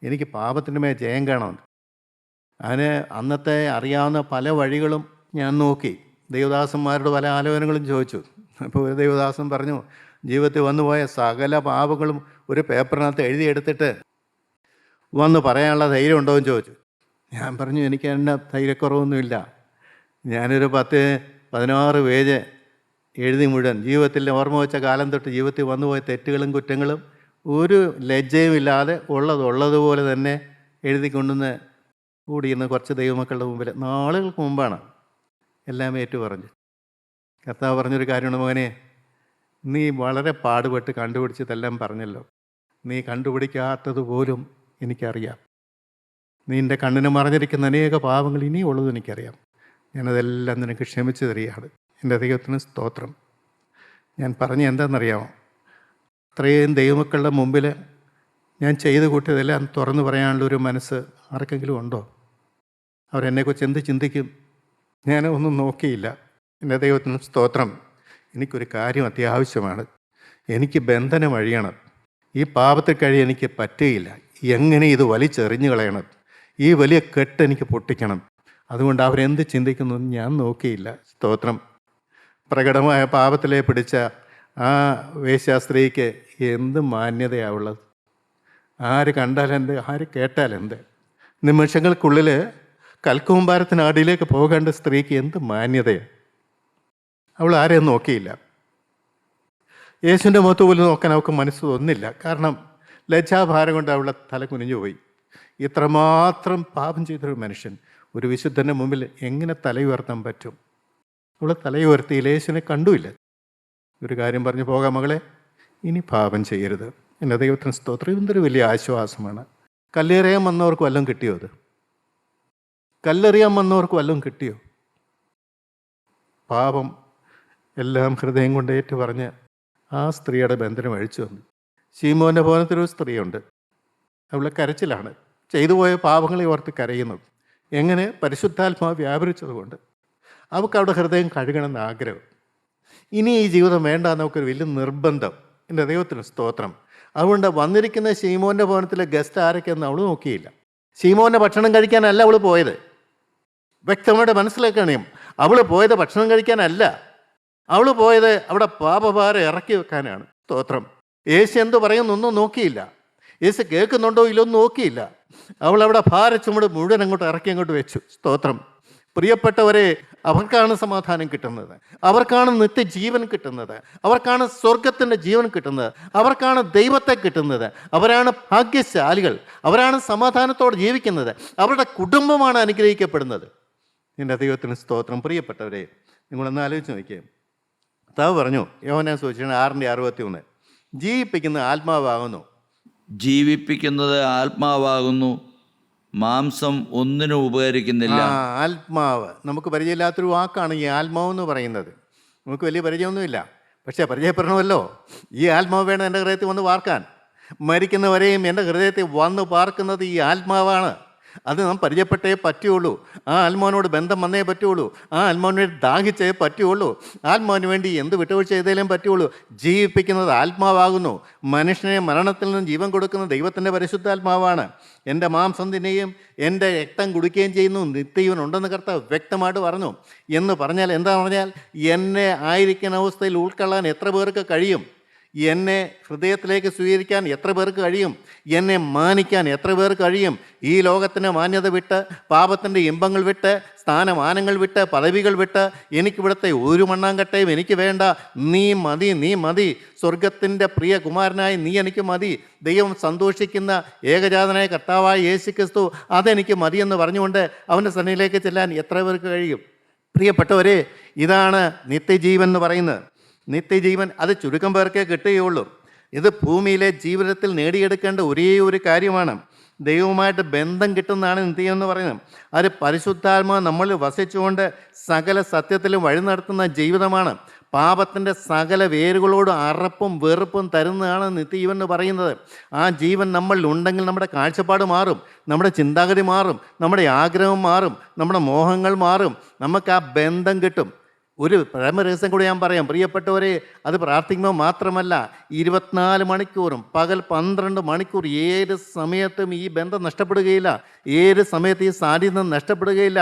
Speaker 2: എനിക്ക് പാപത്തിൻ്റെ മേൽ ജയം കാണുമെന്ന്. അതിന് അന്നത്തെ അറിയാവുന്ന പല വഴികളും ഞാൻ നോക്കി, ദൈവദാസന്മാരുടെ പല ആലോചനകളും ചോദിച്ചു. അപ്പോൾ ഒരു ദൈവദാസൻ പറഞ്ഞു, ജീവിതത്തിൽ വന്നുപോയ സകല പാപങ്ങളും ഒരു പേപ്പറിനകത്ത് എഴുതിയെടുത്തിട്ട് വന്ന് പറയാനുള്ള ധൈര്യം ഉണ്ടോ എന്ന് ചോദിച്ചു. ഞാൻ പറഞ്ഞു, എനിക്ക് എൻ്റെ ധൈര്യക്കുറവൊന്നുമില്ല. ഞാനൊരു 10-16 പേജ് എഴുതി മുഴുവൻ ജീവിതത്തിൽ ഓർമ്മ വെച്ച കാലം തൊട്ട് ജീവിതത്തിൽ വന്നുപോയ തെറ്റുകളും കുറ്റങ്ങളും ഒരു ലജ്ജയും ഇല്ലാതെ ഉള്ളതുപോലെ തന്നെ എഴുതി കൊണ്ടുവന്ന് കൂടിയിരുന്ന കുറച്ച് ദൈവമക്കളുടെ മുമ്പിൽ നാളുകൾക്ക് മുമ്പാണ് എല്ലാം ഏറ്റു പറഞ്ഞു. കർത്താവ് പറഞ്ഞൊരു കാര്യമാണ്, മോനെ, നീ വളരെ പാടുപെട്ട് കണ്ടുപിടിച്ചതെല്ലാം പറഞ്ഞല്ലോ, നീ കണ്ടുപിടിക്കാത്തത് പോലും എനിക്കറിയാം. നിൻ്റെ കണ്ണിന് മറഞ്ഞിരിക്കുന്ന അനേക പാപങ്ങൾ ഇനിയുള്ളത് എനിക്കറിയാം. ഞാനതെല്ലാം നിനക്ക് ക്ഷമിച്ചു തരികയാണ്. എൻ്റെ ദൈവത്തിന് സ്തോത്രം. ഞാൻ പറഞ്ഞ എന്താണെന്നറിയാമോ? അത്രയും ദൈവമക്കളുടെ മുമ്പിൽ ഞാൻ ചെയ്ത് കൂട്ടിയതെല്ലാം തുറന്നു പറയാനുള്ളൊരു മനസ്സ് ആർക്കെങ്കിലും ഉണ്ടോ? അവരെന്നെക്കുറിച്ച് എന്ത് ചിന്തിക്കും? ഞാൻ ഒന്നും നോക്കിയില്ല. എൻ്റെ ദൈവത്തിന് സ്തോത്രം. എനിക്കൊരു കാര്യം അത്യാവശ്യമാണ്. എനിക്ക് ബന്ധനം അഴിയണം. ഈ പാപത്തിൽ കഴിയാൻ എനിക്ക് പറ്റുകയില്ല. എങ്ങനെ ഇത് വലിച്ചെറിഞ്ഞു കളയണം? ഈ വലിയ കെട്ട് എനിക്ക് പൊട്ടിക്കണം. അതുകൊണ്ട് അവരെന്ത് ചിന്തിക്കുന്നു ഞാൻ നോക്കിയില്ല. സ്തോത്രം. പ്രകടമായ പാപത്തിലെ പിടിച്ച ആ വേശ്യാസ്ത്രീക്ക് എന്ത് മാന്യതയാവുള്ളത്? ആര് കണ്ടാലെന്ത്, ആര് കേട്ടാലെന്ത്? നിമിഷങ്ങൾക്കുള്ളിൽ കൽക്കൂമ്പാരത്തിനടിയിലേക്ക് പോകേണ്ട സ്ത്രീക്ക് എന്ത് മാന്യതയാണ്? അവൾ ആരെയും നോക്കിയില്ല. യേശുവിൻ്റെ മുഖത്ത് പോലും നോക്കാൻ അവൾക്ക് മനസ്സ് തോന്നില്ല. കാരണം ലജ്ജാഭാരം കൊണ്ട് അവളുടെ തല കുനിഞ്ഞുപോയി. ഇത്രമാത്രം പാപം ചെയ്തൊരു മനുഷ്യൻ ഒരു വിശുദ്ധൻ്റെ മുമ്പിൽ എങ്ങനെ തലയുയർത്താൻ പറ്റും? അവൾ തലയുയർത്തി യേശുവിനെ കണ്ടുമില്ല. ഒരു കാര്യം പറഞ്ഞു, പോകാം മകളെ, ഇനി പാപം ചെയ്യരുത്. എൻ്റെ ദൈവത്തിന് സ്തോത്രം. എന്തൊരു വലിയ ആശ്വാസമാണ്. കല്ലെറിയാൻ വന്നവർക്ക് വല്ലതും കിട്ടിയോ? അത് കല്ലെറിയാൻ വന്നവർക്ക് വല്ലതും കിട്ടിയോ? പാപം എല്ലാം ഹൃദയം കൊണ്ട് ഏറ്റു പറഞ്ഞ് ആ സ്ത്രീയുടെ ബന്ധനം അഴിച്ചു വന്നു. ശീമോൻ്റെ ഭവനത്തിലൊരു സ്ത്രീയുണ്ട്. അവളെ കരച്ചിലാണ്, ചെയ്തു പോയ പാപങ്ങളെ ഓർത്ത് കരയുന്നത്. എങ്ങനെ? പരിശുദ്ധാത്മാവ് വ്യാപരിച്ചതുകൊണ്ട്. അവൾക്ക് അവിടെ ഹൃദയം കഴുകണമെന്ന് ആഗ്രഹം. ഇനി ഈ ജീവിതം വേണ്ട എന്നൊക്കൊരു വലിയ നിർബന്ധം. എൻ്റെ ദൈവത്തിന് സ്തോത്രം. അതുകൊണ്ട് വന്നിരിക്കുന്ന ശീമോൻ്റെ ഭവനത്തിലെ ഗസ്റ്റ് ആരൊക്കെയെന്ന് അവൾ നോക്കിയില്ല. ശീമോൻ്റെ ഭക്ഷണം കഴിക്കാനല്ല അവൾ പോയത്. വ്യക്തമായിട്ട് മനസ്സിലാക്കണം, അവൾ പോയത് ഭക്ഷണം കഴിക്കാനല്ല. അവൾ പോയത് അവിടെ പാപഭാരം ഇറക്കി വെക്കാനാണ്. സ്തോത്രം. യേശു എന്ത് പറയുന്നൊന്നും നോക്കിയില്ല. യേശു കേൾക്കുന്നുണ്ടോ ഇല്ലൊന്നും നോക്കിയില്ല. അവൾ അവിടെ ഭാരച്ചുമട് മുഴുവൻ അങ്ങോട്ട് ഇറക്കി അങ്ങോട്ട് വെച്ചു. സ്തോത്രം. പ്രിയപ്പെട്ടവരെ, അവർക്കാണ് സമാധാനം കിട്ടുന്നത്, അവർക്കാണ് നിത്യജീവൻ കിട്ടുന്നത്, അവർക്കാണ് സ്വർഗത്തിൻ്റെ ജീവൻ കിട്ടുന്നത്, അവർക്കാണ് ദൈവത്തെ കിട്ടുന്നത്, അവരാണ് ഭാഗ്യശാലികൾ, അവരാണ് സമാധാനത്തോടെ ജീവിക്കുന്നത്, അവരുടെ കുടുംബമാണ് അനുഗ്രഹിക്കപ്പെടുന്നത്. എൻ്റെ ദൈവത്തിന് സ്തോത്രം. പ്രിയപ്പെട്ടവരെ, നിങ്ങളൊന്ന് ആലോചിച്ച് നോക്കിയേ. കർത്താവ് പറഞ്ഞു, യോഹന്നാൻ സുവിശേഷം 6:61, ജീവിപ്പിക്കുന്ന ആത്മാവാകുന്നു.
Speaker 3: ജീവിപ്പിക്കുന്നത് ആത്മാവാകുന്നു, മാംസം ഒന്നിനും ഉപകരിക്കുന്നില്ല.
Speaker 2: ആത്മാവ് നമുക്ക് പരിചയമില്ലാത്തൊരു വാക്കാണ് ഈ ആത്മാവ് എന്ന് പറയുന്നത്. നമുക്ക് വലിയ പരിചയമൊന്നുമില്ല, പക്ഷേ പരിചയപ്പെടണമല്ലോ. ഈ ആത്മാവ് വേണം എൻ്റെ ഹൃദയത്തിൽ വന്ന് പാർക്കാൻ. മരിക്കുന്നവരെയും എൻ്റെ ഹൃദയത്തിൽ വന്ന് പാർക്കുന്നത് ഈ ആത്മാവാണ്. അത് നാം പരിചയപ്പെട്ടേ പറ്റുള്ളൂ. ആ ആത്മാവിനോട് ബന്ധം വന്നേ പറ്റുള്ളൂ. ആ ആത്മാവിന് വേണ്ടി ദാഹിച്ചേ പറ്റുള്ളൂ. ആത്മാവിന് വേണ്ടി എന്ത് വിട്ടുവീഴ്ച ചെയ്തേലും പറ്റുള്ളൂ. ജീവിപ്പിക്കുന്നത് ആത്മാവാകുന്നു. മനുഷ്യനെ മരണത്തിൽ നിന്ന് ജീവൻ കൊടുക്കുന്ന ദൈവത്തിൻ്റെ പരിശുദ്ധാത്മാവാണ്. എൻ്റെ മാംസം തിന്നുകയും എൻ്റെ രക്തം കുടിക്കുകയും ചെയ്യുന്നു, നിത്യജീവൻ ഉണ്ടെന്ന് കർത്താവ് വ്യക്തമായിട്ട് പറഞ്ഞു. എന്ന് പറഞ്ഞാൽ എന്താ പറഞ്ഞാൽ, എന്നെ ആയിരിക്കുന്ന അവസ്ഥയിൽ ഉൾക്കൊള്ളാൻ എത്ര പേർക്ക് കഴിയും? എന്നെ ഹൃദയത്തിലേക്ക് സ്വീകരിക്കാൻ എത്ര പേർക്ക് കഴിയും? എന്നെ മാനിക്കാൻ എത്ര പേർക്ക് കഴിയും? ഈ ലോകത്തിൻ്റെ മാന്യത വിട്ട്, പാപത്തിൻ്റെ ഇമ്പങ്ങൾ വിട്ട്, സ്ഥാനമാനങ്ങൾ വിട്ട്, പദവികൾ വിട്ട്, എനിക്കിവിടുത്തെ ഒരു മണ്ണാങ്കട്ടയും എനിക്ക് വേണ്ട, നീ മതി, നീ മതി, സ്വർഗത്തിൻ്റെ പ്രിയ കുമാരനായി നീ എനിക്ക് മതി, ദൈവം സന്തോഷിക്കുന്ന ഏകജാതനായ കർത്താവായ യേശുക്രിസ്തു അതെനിക്ക് മതിയെന്ന് പറഞ്ഞുകൊണ്ട് അവൻ്റെ സന്നിധിയിലേക്ക് ചെല്ലാൻ എത്ര പേർക്ക് കഴിയും? പ്രിയപ്പെട്ടവരെ, ഇതാണ് നിത്യജീവൻ എന്ന് പറയുന്നത്. നിത്യജീവൻ അത് ചുരുക്കം പേർക്കേ കിട്ടുകയുള്ളൂ. ഇത് ഭൂമിയിലെ ജീവിതത്തിൽ നേടിയെടുക്കേണ്ട ഒരേ ഒരു കാര്യമാണ്. ദൈവവുമായിട്ട് ബന്ധം കിട്ടുന്നതാണ് നിത്യം എന്ന് പറയുന്നത്. അത് പരിശുദ്ധാത്മാവ് നമ്മളിൽ വസിച്ചുകൊണ്ട് സകല സത്യത്തിലും വഴി നടത്തുന്ന ജീവിതമാണ്. പാപത്തിൻ്റെ സകല വേരുകളോട് അറപ്പും വെറുപ്പും തരുന്നതാണ് നിത്യജീവൻ എന്ന് പറയുന്നത്. ആ ജീവൻ നമ്മളിൽ ഉണ്ടെങ്കിൽ നമ്മുടെ കാഴ്ചപ്പാട് മാറും, നമ്മുടെ ചിന്താഗതി മാറും, നമ്മുടെ ആഗ്രഹം മാറും, നമ്മുടെ മോഹങ്ങൾ മാറും. നമുക്ക് ആ ബന്ധം കിട്ടും. ഒരു പരമരഹസ്യം കൂടി ഞാൻ പറയാം പ്രിയപ്പെട്ടവരെ, അത് പ്രാർത്ഥിക്കുമ്പോൾ മാത്രമല്ല, 24 മണിക്കൂറും പകൽ 12 മണിക്കൂർ ഏത് സമയത്തും ഈ ബന്ധം നഷ്ടപ്പെടുകയില്ല, ഏത് സമയത്ത് ഈ സാന്നിധ്യം നഷ്ടപ്പെടുകയില്ല.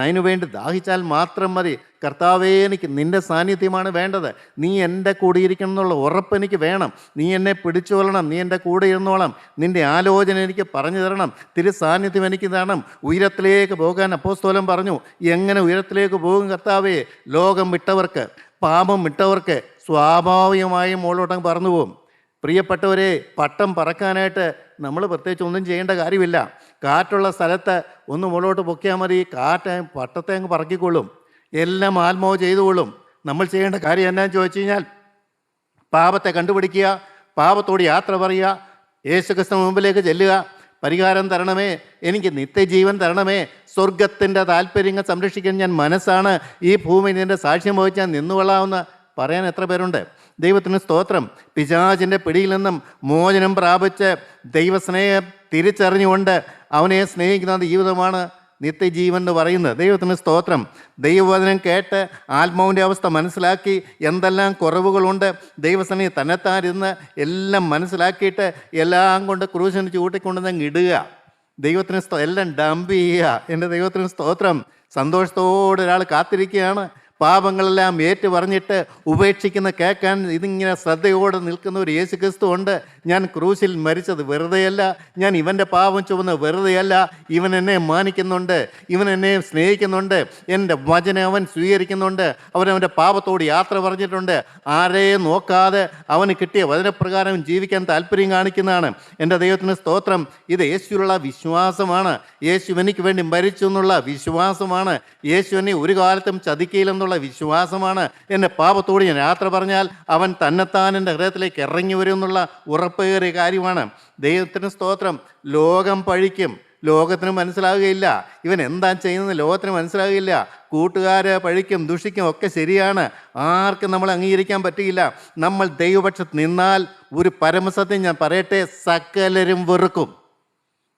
Speaker 2: അതിനുവേണ്ടി ദാഹിച്ചാൽ മാത്രം മതി. കർത്താവേ, എനിക്ക് നിൻ്റെ സാന്നിധ്യമാണ് വേണ്ടത്, നീ എൻ്റെ കൂടെ ഇരിക്കണം എന്നുള്ള ഉറപ്പ് എനിക്ക് വേണം, നീ എന്നെ പിടിച്ചുകൊള്ളണം, നീ എൻ്റെ കൂടെ ഇരുന്നോളാം, നിൻ്റെ ആലോചന എനിക്ക് പറഞ്ഞു തരണം, തിരു സാന്നിധ്യം എനിക്ക് തരണം. ഉയരത്തിലേക്ക് പോകാൻ അപ്പോസ്തലൻ പറഞ്ഞു. എങ്ങനെ ഉയരത്തിലേക്ക് പോകും കർത്താവേ? ലോകം വിട്ടവർക്ക്, പാപം വിട്ടവർക്ക് സ്വാഭാവികമായും മുകളിലോട്ടങ്ങ് പറന്നു പോകും. പ്രിയപ്പെട്ടവരെ, പട്ടം പറക്കാനായിട്ട് നമ്മൾ പ്രത്യേകിച്ച് ഒന്നും ചെയ്യേണ്ട കാര്യമില്ല. കാറ്റുള്ള സ്ഥലത്ത് ഒന്ന് മുകളിലോട്ട് പൊക്കിയാൽ മതി, കാറ്റ് പട്ടത്തെ അങ്ങ് പറക്കിക്കൊള്ളും, എല്ലാം ആത്മാവ് ചെയ്തുകൊള്ളും. നമ്മൾ ചെയ്യേണ്ട കാര്യം എന്നാന്ന് ചോദിച്ചു കഴിഞ്ഞാൽ, പാപത്തെ കണ്ടുപിടിക്കുക, പാപത്തോട് യാത്ര പറയുക, യേശുക്രിസ്തു മുമ്പിലേക്ക് ചെല്ലുക, പരിഹാരം തരണമേ, എനിക്ക് നിത്യജീവൻ തരണമേ, സ്വർഗത്തിൻ്റെ താല്പര്യങ്ങൾ സംരക്ഷിക്കാൻ ഞാൻ മനസ്സാണ്, ഈ ഭൂമി നിൻ്റെ സാക്ഷ്യം വഹിച്ചാൽ നിന്നുകൊള്ളാമെന്ന് പറയാൻ എത്ര പേരുണ്ട്? ദൈവത്തിന് സ്തോത്രം. പിശാചിൻ്റെ പിടിയിൽ നിന്നും മോചനം പ്രാപിച്ച് ദൈവസ്നേഹം തിരിച്ചറിഞ്ഞുകൊണ്ട് അവനെ സ്നേഹിക്കുന്ന ജീവിതമാണ് നിത്യജീവൻ എന്ന് പറയുന്നത്. ദൈവത്തിന് സ്തോത്രം. ദൈവവചനം കേട്ട് ആത്മാവിൻ്റെ അവസ്ഥ മനസ്സിലാക്കി എന്തെല്ലാം കുറവുകളുണ്ട് ദൈവസന്നിധി തന്നെത്താനിരുന്ന് എല്ലാം മനസ്സിലാക്കിയിട്ട് എല്ലാം കൊണ്ട് ക്രൂശിന് ചൂട്ടിക്കൊണ്ടുവന്ന് ഇടുക. ദൈവത്തിന് എല്ലാം ഡംപ് ചെയ്യുക. എൻ്റെ ദൈവത്തിന് സ്തോത്രം. സന്തോഷത്തോടെ ഒരാൾ കാത്തിരിക്കുകയാണ്. പാപങ്ങളെല്ലാം ഏറ്റു പറഞ്ഞിട്ട് ഉപേക്ഷിക്കുന്ന കേൾക്കാൻ ഇതിങ്ങനെ ശ്രദ്ധയോടെ നിൽക്കുന്ന ഒരു യേശു ക്രിസ്തു ഉണ്ട്. ഞാൻ ക്രൂശിൽ മരിച്ചത് വെറുതെയല്ല, ഞാൻ ഇവൻ്റെ പാപം ചുമന്ന് വെറുതെയല്ല, ഇവൻ എന്നെ മാനിക്കുന്നുണ്ട്, ഇവൻ എന്നെ സ്നേഹിക്കുന്നുണ്ട്, എൻ്റെ വചനം അവൻ സ്വീകരിക്കുന്നുണ്ട്, അവനവൻ്റെ പാപത്തോട് യാത്ര പറഞ്ഞിട്ടുണ്ട്, ആരെയും നോക്കാതെ അവന് കിട്ടിയ വചനപ്രകാരം ജീവിക്കാൻ താല്പര്യം കാണിക്കുന്നതാണ്. എൻ്റെ ദൈവത്തിന് സ്തോത്രം. ഇത് യേശുവിലുള്ള വിശ്വാസമാണ്. യേശു എനിക്ക് വേണ്ടി മരിച്ചു എന്നുള്ള വിശ്വാസമാണ്. യേശു എന്നെ ഒരു കാലത്തും ചതിക്കയിലെന്നുള്ള വിശ്വാസമാണ്. എൻ്റെ പാപത്തോട് ഞാൻ യാത്ര പറഞ്ഞാൽ അവൻ തന്നെത്താൻ എൻ്റെ ഹൃദയത്തിലേക്ക് ഇറങ്ങി വരും എന്നുള്ള ഉറപ്പേറിയ കാര്യമാണ്. ദൈവത്തിന് സ്തോത്രം. ലോകം പഴിക്കും, ലോകത്തിന് മനസ്സിലാവുകയില്ല. ഇവൻ എന്താ ചെയ്യുന്നത് ലോകത്തിന് മനസ്സിലാവുകയില്ല. കൂട്ടുകാരെ പഴിക്കും, ദുഷിക്കും, ഒക്കെ ശരിയാണ്. ആർക്കും നമ്മൾ അംഗീകരിക്കാൻ പറ്റില്ല. നമ്മൾ ദൈവപക്ഷത്ത് നിന്നാൽ ഒരു പരമസത്യം ഞാൻ പറയട്ടെ, സകലരും വെറുക്കും.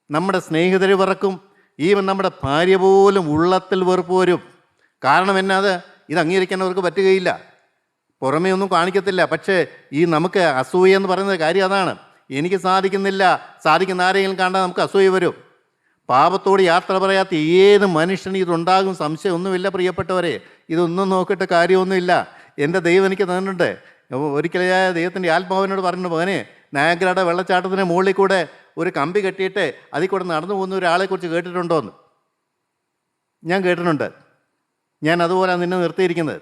Speaker 2: നമ്മുടെ സ്നേഹിതർ വെറുക്കും, ഈവൻ നമ്മുടെ ഭാര്യ പോലും ഉള്ളത്തിൽ വെറുപ്പ് വരും. കാരണം എന്നാത്? ഇത് അംഗീകരിക്കാൻ അവർക്ക് പറ്റുകയില്ല. പുറമേ ഒന്നും കാണിക്കത്തില്ല. പക്ഷേ ഈ നമുക്ക് അസൂയ എന്ന് പറയുന്ന കാര്യം അതാണ്. എനിക്ക് സാധിക്കുന്നില്ല, സാധിക്കുന്ന ആരെങ്കിലും കണ്ടാൽ നമുക്ക് അസൂയ വരും. പാപത്തോട് യാത്ര പറയാത്ത ഏത് മനുഷ്യന് ഇതുണ്ടാകും, സംശയമൊന്നുമില്ല പ്രിയപ്പെട്ടവരെ. ഇതൊന്നും നോക്കിയിട്ട് കാര്യമൊന്നുമില്ല. എൻ്റെ ദൈവം എനിക്ക് തന്നിട്ടുണ്ട്. ഒരിക്കലും ദൈവത്തിൻ്റെ ആത്മാവിനോട് പറഞ്ഞു, മകനെ, നയാഗ്രയുടെ വെള്ളച്ചാട്ടത്തിന് മുകളിൽ കൂടെ ഒരു കമ്പി കെട്ടിയിട്ട് അതിൽ കൂടെ നടന്നു പോകുന്ന ഒരാളെക്കുറിച്ച് കേട്ടിട്ടുണ്ടോ എന്ന്. ഞാൻ കേട്ടിട്ടുണ്ട്. ഞാൻ അതുപോലെ നിന്നെ നിർത്തിയിരിക്കുന്നത്.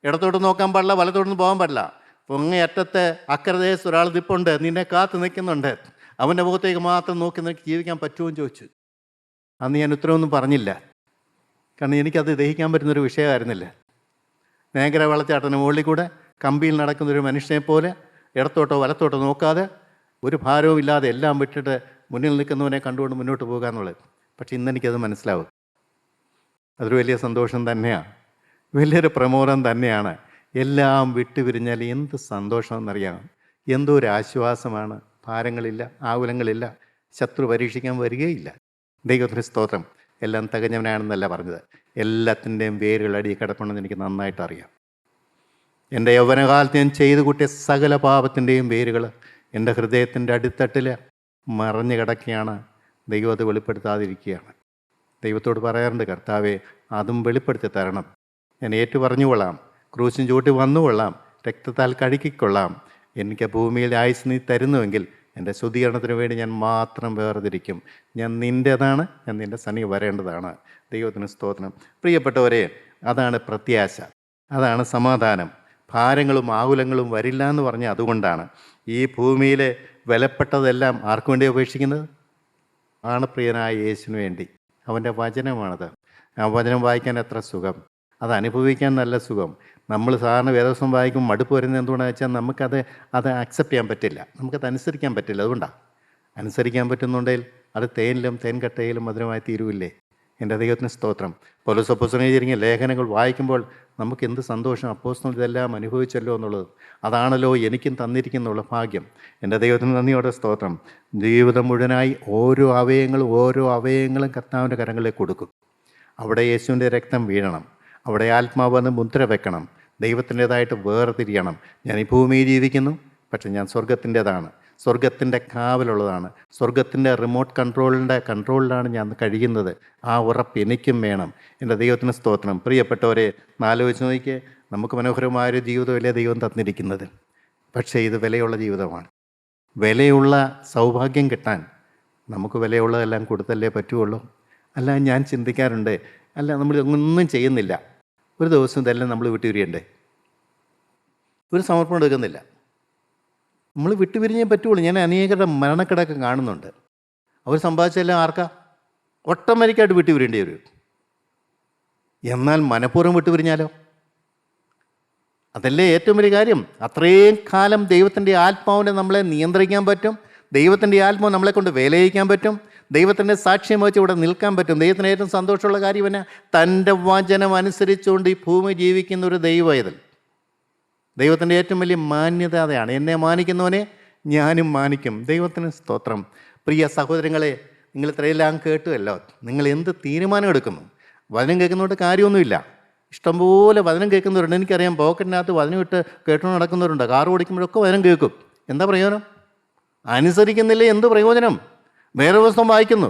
Speaker 2: ഇടത്തോട്ട് നോക്കാൻ പാടില്ല, വലത്തോട്ടൊന്നും പോകാൻ പാടില്ല. പൊങ്ങയറ്റത്ത് അക്കരദേശത്ത് ഒരാൾ നിൽപ്പുണ്ട്, നിന്നെ കാത്തു നിൽക്കുന്നുണ്ട്, അവൻ്റെ മുഖത്തേക്ക് മാത്രം നോക്കി നിനക്ക് ജീവിക്കാൻ പറ്റുമോ എന്ന് ചോദിച്ചു. അന്ന് ഞാൻ ഉത്തരവൊന്നും പറഞ്ഞില്ല, കാരണം എനിക്കത് ദഹിക്കാൻ പറ്റുന്നൊരു വിഷയമായിരുന്നില്ല. ഭയങ്കര വെള്ളച്ചാട്ടത്തിന് മുകളിൽ കൂടെ കമ്പിയിൽ നടക്കുന്നൊരു മനുഷ്യനെ പോലെ ഇടത്തോട്ടോ വലത്തോട്ടോ നോക്കാതെ ഒരു ഭാരവും ഇല്ലാതെ എല്ലാം വിട്ടിട്ട് മുന്നിൽ നിൽക്കുന്നവനെ കണ്ടുകൊണ്ട് മുന്നോട്ട് പോകുക എന്നുള്ളത്. പക്ഷെ ഇന്നെനിക്കത് മനസ്സിലാവും. അതൊരു വലിയ സന്തോഷം തന്നെയാണ്, വലിയൊരു പ്രമോദം തന്നെയാണ്. എല്ലാം വിട്ടുപിരിഞ്ഞാൽ എന്ത് സന്തോഷമെന്നറിയാം, എന്തോ ഒരു ആശ്വാസമാണ്. ഭാരങ്ങളില്ല, ആകുലങ്ങളില്ല, ശത്രു പരീക്ഷിക്കാൻ വരികയില്ല. ദൈവത്തിന് സ്തോത്രം. എല്ലാം തികഞ്ഞവനാണെന്നല്ല പറഞ്ഞത്, എല്ലാത്തിൻ്റെയും വേരുകൾ അടിയിൽ കിടപ്പുണ്ടെന്ന് എനിക്ക് നന്നായിട്ട് അറിയാം. എൻ്റെ യൗവനകാലത്ത് ഞാൻ ചെയ്തു കൂട്ടിയ സകല പാപത്തിൻ്റെയും വേരുകൾ എൻ്റെ ഹൃദയത്തിൻ്റെ അടിത്തട്ടിൽ മറഞ്ഞു കിടക്കുകയാണ്. ദൈവം അത് വെളിപ്പെടുത്താതിരിക്കുകയാണ്. ദൈവത്തോട് പറയാറുണ്ട്, കർത്താവേ, അതും വെളിപ്പെടുത്തി തരണം. ഞാൻ ഏറ്റു പറഞ്ഞുകൊള്ളാം, ക്രൂശിന് ചൂട്ടി വന്നുകൊള്ളാം, രക്തത്താൽ കഴുകിക്കൊള്ളാം. എനിക്ക് ഭൂമിയിൽ ആയുസ് നീ തരുന്നുവെങ്കിൽ എൻ്റെ ശുദ്ധീകരണത്തിന് വേണ്ടി ഞാൻ മാത്രം വേർതിരിക്കും. ഞാൻ നിൻ്റേതാണ്, ഞാൻ നിൻ്റെ സന്നിധി വരേണ്ടതാണ്. ദൈവത്തിന് സ്തോത്രം. പ്രിയപ്പെട്ടവരെ, അതാണ് പ്രത്യാശ, അതാണ് സമാധാനം. ഭാരങ്ങളും ആകുലങ്ങളും വരില്ല എന്ന് പറഞ്ഞാൽ അതുകൊണ്ടാണ്. ഈ ഭൂമിയിലെ വിലപ്പെട്ടതെല്ലാം ആർക്കു വേണ്ടി ഉപേക്ഷിക്കുന്നത്? ആണ് പ്രിയനായ യേശുവിന് വേണ്ടി. അവൻ്റെ വചനമാണത്. ആ വചനം വായിക്കാൻ എത്ര സുഖം, അത് അനുഭവിക്കാൻ നല്ല സുഖം. നമ്മൾ സാധാരണ വേദവസ്വം വായിക്കുമ്പോൾ മടുപ്പ് വരുന്നത് എന്തുകൊണ്ടാണെന്ന് വെച്ചാൽ നമുക്കത് അക്സെപ്റ്റ് ചെയ്യാൻ പറ്റില്ല, നമുക്കത് അനുസരിക്കാൻ പറ്റില്ല. അതുകൊണ്ടാണ്. അനുസരിക്കാൻ പറ്റുന്നുണ്ടെങ്കിൽ അത് തേനിലും തേൻകട്ടയിലും മധുരമായി തീരുവില്ലേ. എൻ്റെ ദൈവത്തിന് സ്തോത്രം. പൗലോസ് അപ്പോസ്തലൻ എഴുതിയ ലേഖനങ്ങൾ വായിക്കുമ്പോൾ നമുക്ക് എന്ത് സന്തോഷം, അപ്പോസ്തലൻ ഇതെല്ലാം അനുഭവിച്ചല്ലോ എന്നുള്ളത്. അതാണല്ലോ എനിക്കും തന്നിരിക്കുന്നുള്ള ഭാഗ്യം. എൻ്റെ ദൈവത്തിന് നന്ദിയോടെ സ്തോത്രം. ജീവിതം മുഴുവനായി ഓരോ അവയവങ്ങളും കർത്താവിൻ്റെ കരങ്ങളിലേക്ക് കൊടുക്കും. അവിടെ യേശുവിൻ്റെ രക്തം വീഴണം, അവിടെ ആത്മാവെന്ന് മുദ്ര വെക്കണം, ദൈവത്തിൻ്റേതായിട്ട് വേർതിരിയണം. ഞാൻ ഈ ഭൂമിയിൽ ജീവിക്കുന്നു, പക്ഷെ ഞാൻ സ്വർഗത്തിൻ്റേതാണ്, സ്വർഗത്തിൻ്റെ കാവലുള്ളതാണ്, സ്വർഗത്തിൻ്റെ റിമോട്ട് കൺട്രോളിലാണ് ഞാൻ കഴിയുന്നത്. ആ ഉറപ്പ് എനിക്കും വേണം. എൻ്റെ ദൈവത്തിന് സ്തോത്രം. പ്രിയപ്പെട്ടവരെ, ആലോചിച്ച് നോക്കിയേ, നമുക്ക് മനോഹരമായൊരു ജീവിതമല്ലേ ദൈവം തന്നിരിക്കുന്നത്. പക്ഷേ ഇത് വിലയുള്ള ജീവിതമാണ്. വിലയുള്ള സൗഭാഗ്യം കിട്ടാൻ നമുക്ക് വിലയുള്ളതെല്ലാം കൊടുത്തല്ലേ പറ്റുള്ളൂ. അല്ല, ഞാൻ ചിന്തിക്കാറുണ്ട്, അല്ല നമ്മൾ ഒന്നും ചെയ്യുന്നില്ല, ഒരു ദിവസം ഇതെല്ലാം നമ്മൾ വിട്ടുപിരിയണ്ടേ? ഒരു സമർപ്പണം എടുക്കുന്നില്ല, നമ്മൾ വിട്ടുപിരിഞ്ഞേ പറ്റുള്ളൂ. ഞാൻ അനേകരുടെ മരണക്കിടക്ക് കാണുന്നുണ്ട്. അവർ സമ്പാദിച്ചെല്ലാം ആർക്കാ? ഓട്ടോമാറ്റിക്കായിട്ട് വിട്ടുപിരിയേണ്ടി വരും. എന്നാൽ മനഃപൂർവ്വം വിട്ടുപിരിഞ്ഞാലോ? അതല്ലേ ഏറ്റവും വലിയ കാര്യം. അത്രയും കാലം ദൈവത്തിൻ്റെ ആത്മാവിനെ നമ്മളെ നിയന്ത്രിക്കാൻ പറ്റും, ദൈവത്തിൻ്റെ ആത്മാവ് നമ്മളെ കൊണ്ട് വേലയിക്കാൻ പറ്റും, ദൈവത്തിൻ്റെ സാക്ഷ്യം വെച്ച് ഇവിടെ നിൽക്കാൻ പറ്റും. ദൈവത്തിന് ഏറ്റവും സന്തോഷമുള്ള കാര്യം തന്നെ തൻ്റെ വചനം അനുസരിച്ചുകൊണ്ട് ഈ ഭൂമി ജീവിക്കുന്ന ഒരു ദൈവവേദൽ. ദൈവത്തിൻ്റെ ഏറ്റവും വലിയ മാന്യത അതാണ്. എന്നെ മാനിക്കുന്നവനെ ഞാനും മാനിക്കും. ദൈവത്തിന് സ്തോത്രം. പ്രിയ സഹോദരങ്ങളെ, നിങ്ങൾ ഇത്രയെല്ലാം കേട്ടുമല്ലോ. നിങ്ങൾ എന്ത് തീരുമാനം എടുക്കുന്നു? വചനം കേൾക്കുന്നതുകൊണ്ട് കാര്യമൊന്നുമില്ല. ഇഷ്ടംപോലെ വചനം കേൾക്കുന്നവരുണ്ട്. എനിക്കറിയാം, പോക്കറ്റിനകത്ത് വചനം ഇട്ട് കേട്ടുകൊണ്ട് നടക്കുന്നവരുണ്ട്. കാർ ഓടിക്കുമ്പോഴൊക്കെ വചനം കേൾക്കും. എന്താ പ്രയോജനം? അനുസരിക്കുന്നില്ലേ? എന്ത് പ്രയോജനം? വേദപുസ്തകം വായിക്കുന്നു,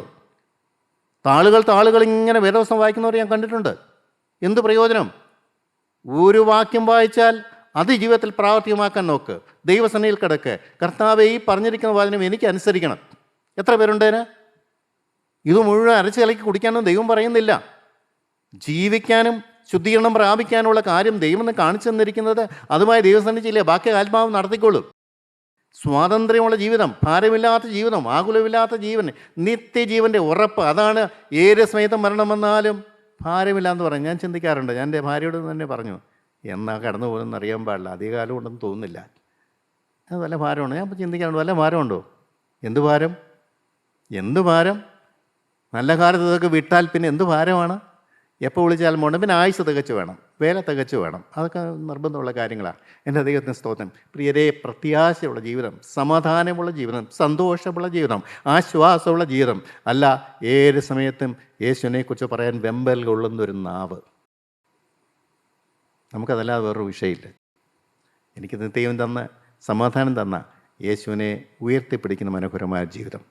Speaker 2: താളുകൾ ഇങ്ങനെ വേദപുസ്തകം വായിക്കുന്നവർ ഞാൻ കണ്ടിട്ടുണ്ട്. എന്ത് പ്രയോജനം? ഒരു വാക്യം വായിച്ചാൽ അത് ജീവിതത്തിൽ പ്രാവർത്തികമാക്കാൻ നോക്ക്. ദൈവസന്നിധിയിൽ കിടക്ക്. കർത്താവേ, ഈ പറഞ്ഞിരിക്കുന്ന വചനം എനിക്ക് അനുസരിക്കണം. എത്ര പേരുണ്ടേന്? ഇത് മുഴുവൻ അരച്ച് കലക്കി കുടിക്കാനും ദൈവം പറയുന്നില്ല. ജീവിക്കാനും ശുദ്ധീകരണം പ്രാപിക്കാനുള്ള കാര്യം ദൈവം കാണിച്ചു തന്നിരിക്കുന്നത് അതുമായി ദൈവസന്നിധിയില്ലേ. ബാക്കി ആത്മാവ് നടത്തിക്കോളും. സ്വാതന്ത്ര്യമുള്ള ജീവിതം, ഭാരമില്ലാത്ത ജീവിതം, ആകുലമില്ലാത്ത ജീവൻ, നിത്യജീവൻ്റെ ഉറപ്പ്. അതാണ് ഏത് സമയത്തും മരണം വന്നാലും ഭാരമില്ലാന്ന് പറയും. ഞാൻ ചിന്തിക്കാറുണ്ട്, ഞാൻ എൻ്റെ ഭാര്യയോട് തന്നെ പറഞ്ഞു, എന്നാ കടന്നു പോകുന്നതെന്ന് അറിയാൻ പാടില്ല, അധികകാലം ഉണ്ടെന്ന് തോന്നുന്നില്ല. അത് വല്ല ഭാരമുണ്ടോ? ഞാൻ ഇപ്പോൾ ചിന്തിക്കാറുണ്ട്, വല്ല ഭാരമുണ്ടോ? എന്ത് ഭാരം? നല്ല കാലത്ത് ഇതൊക്കെ വിട്ടാൽ പിന്നെ എന്ത് ഭാരമാണ്? എപ്പോൾ വിളിച്ചാൽ പോകണം. പിന്നെ ആയുസ് തികച്ചു വേണം, വേല തികച്ചു വേണം. അതൊക്കെ നിർബന്ധമുള്ള കാര്യങ്ങളാണ്. എൻ്റെ ദൈവത്തിന് സ്തോത്രം. പ്രിയരെ, പ്രത്യാശയുള്ള ജീവിതം, സമാധാനമുള്ള ജീവിതം, സന്തോഷമുള്ള ജീവിതം, ആശ്വാസമുള്ള ജീവിതം അല്ല ഏത് സമയത്തും യേശുവിനെക്കുറിച്ച് പറയാൻ വെമ്പൽ കൊള്ളുന്നൊരു നാവ്. നമുക്കതല്ലാതെ വേറൊരു വിഷയമില്ല. എനിക്ക് നിത്യവും തന്ന, സമാധാനം തന്ന യേശുവിനെ ഉയർത്തിപ്പിടിക്കുന്ന മനോഹരമായ ജീവിതം.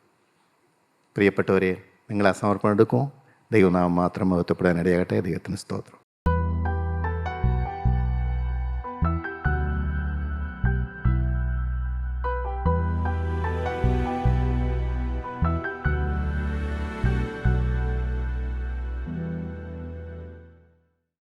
Speaker 2: പ്രിയപ്പെട്ടവരെ, നിങ്ങൾ ആ സമർപ്പണം എടുക്കുമോ? ദൈവനാമം മാത്രം മഹത്വപ്പെടാൻ ഇടയാകട്ടെ. ദൈവത്തിന് സ്തോത്രം.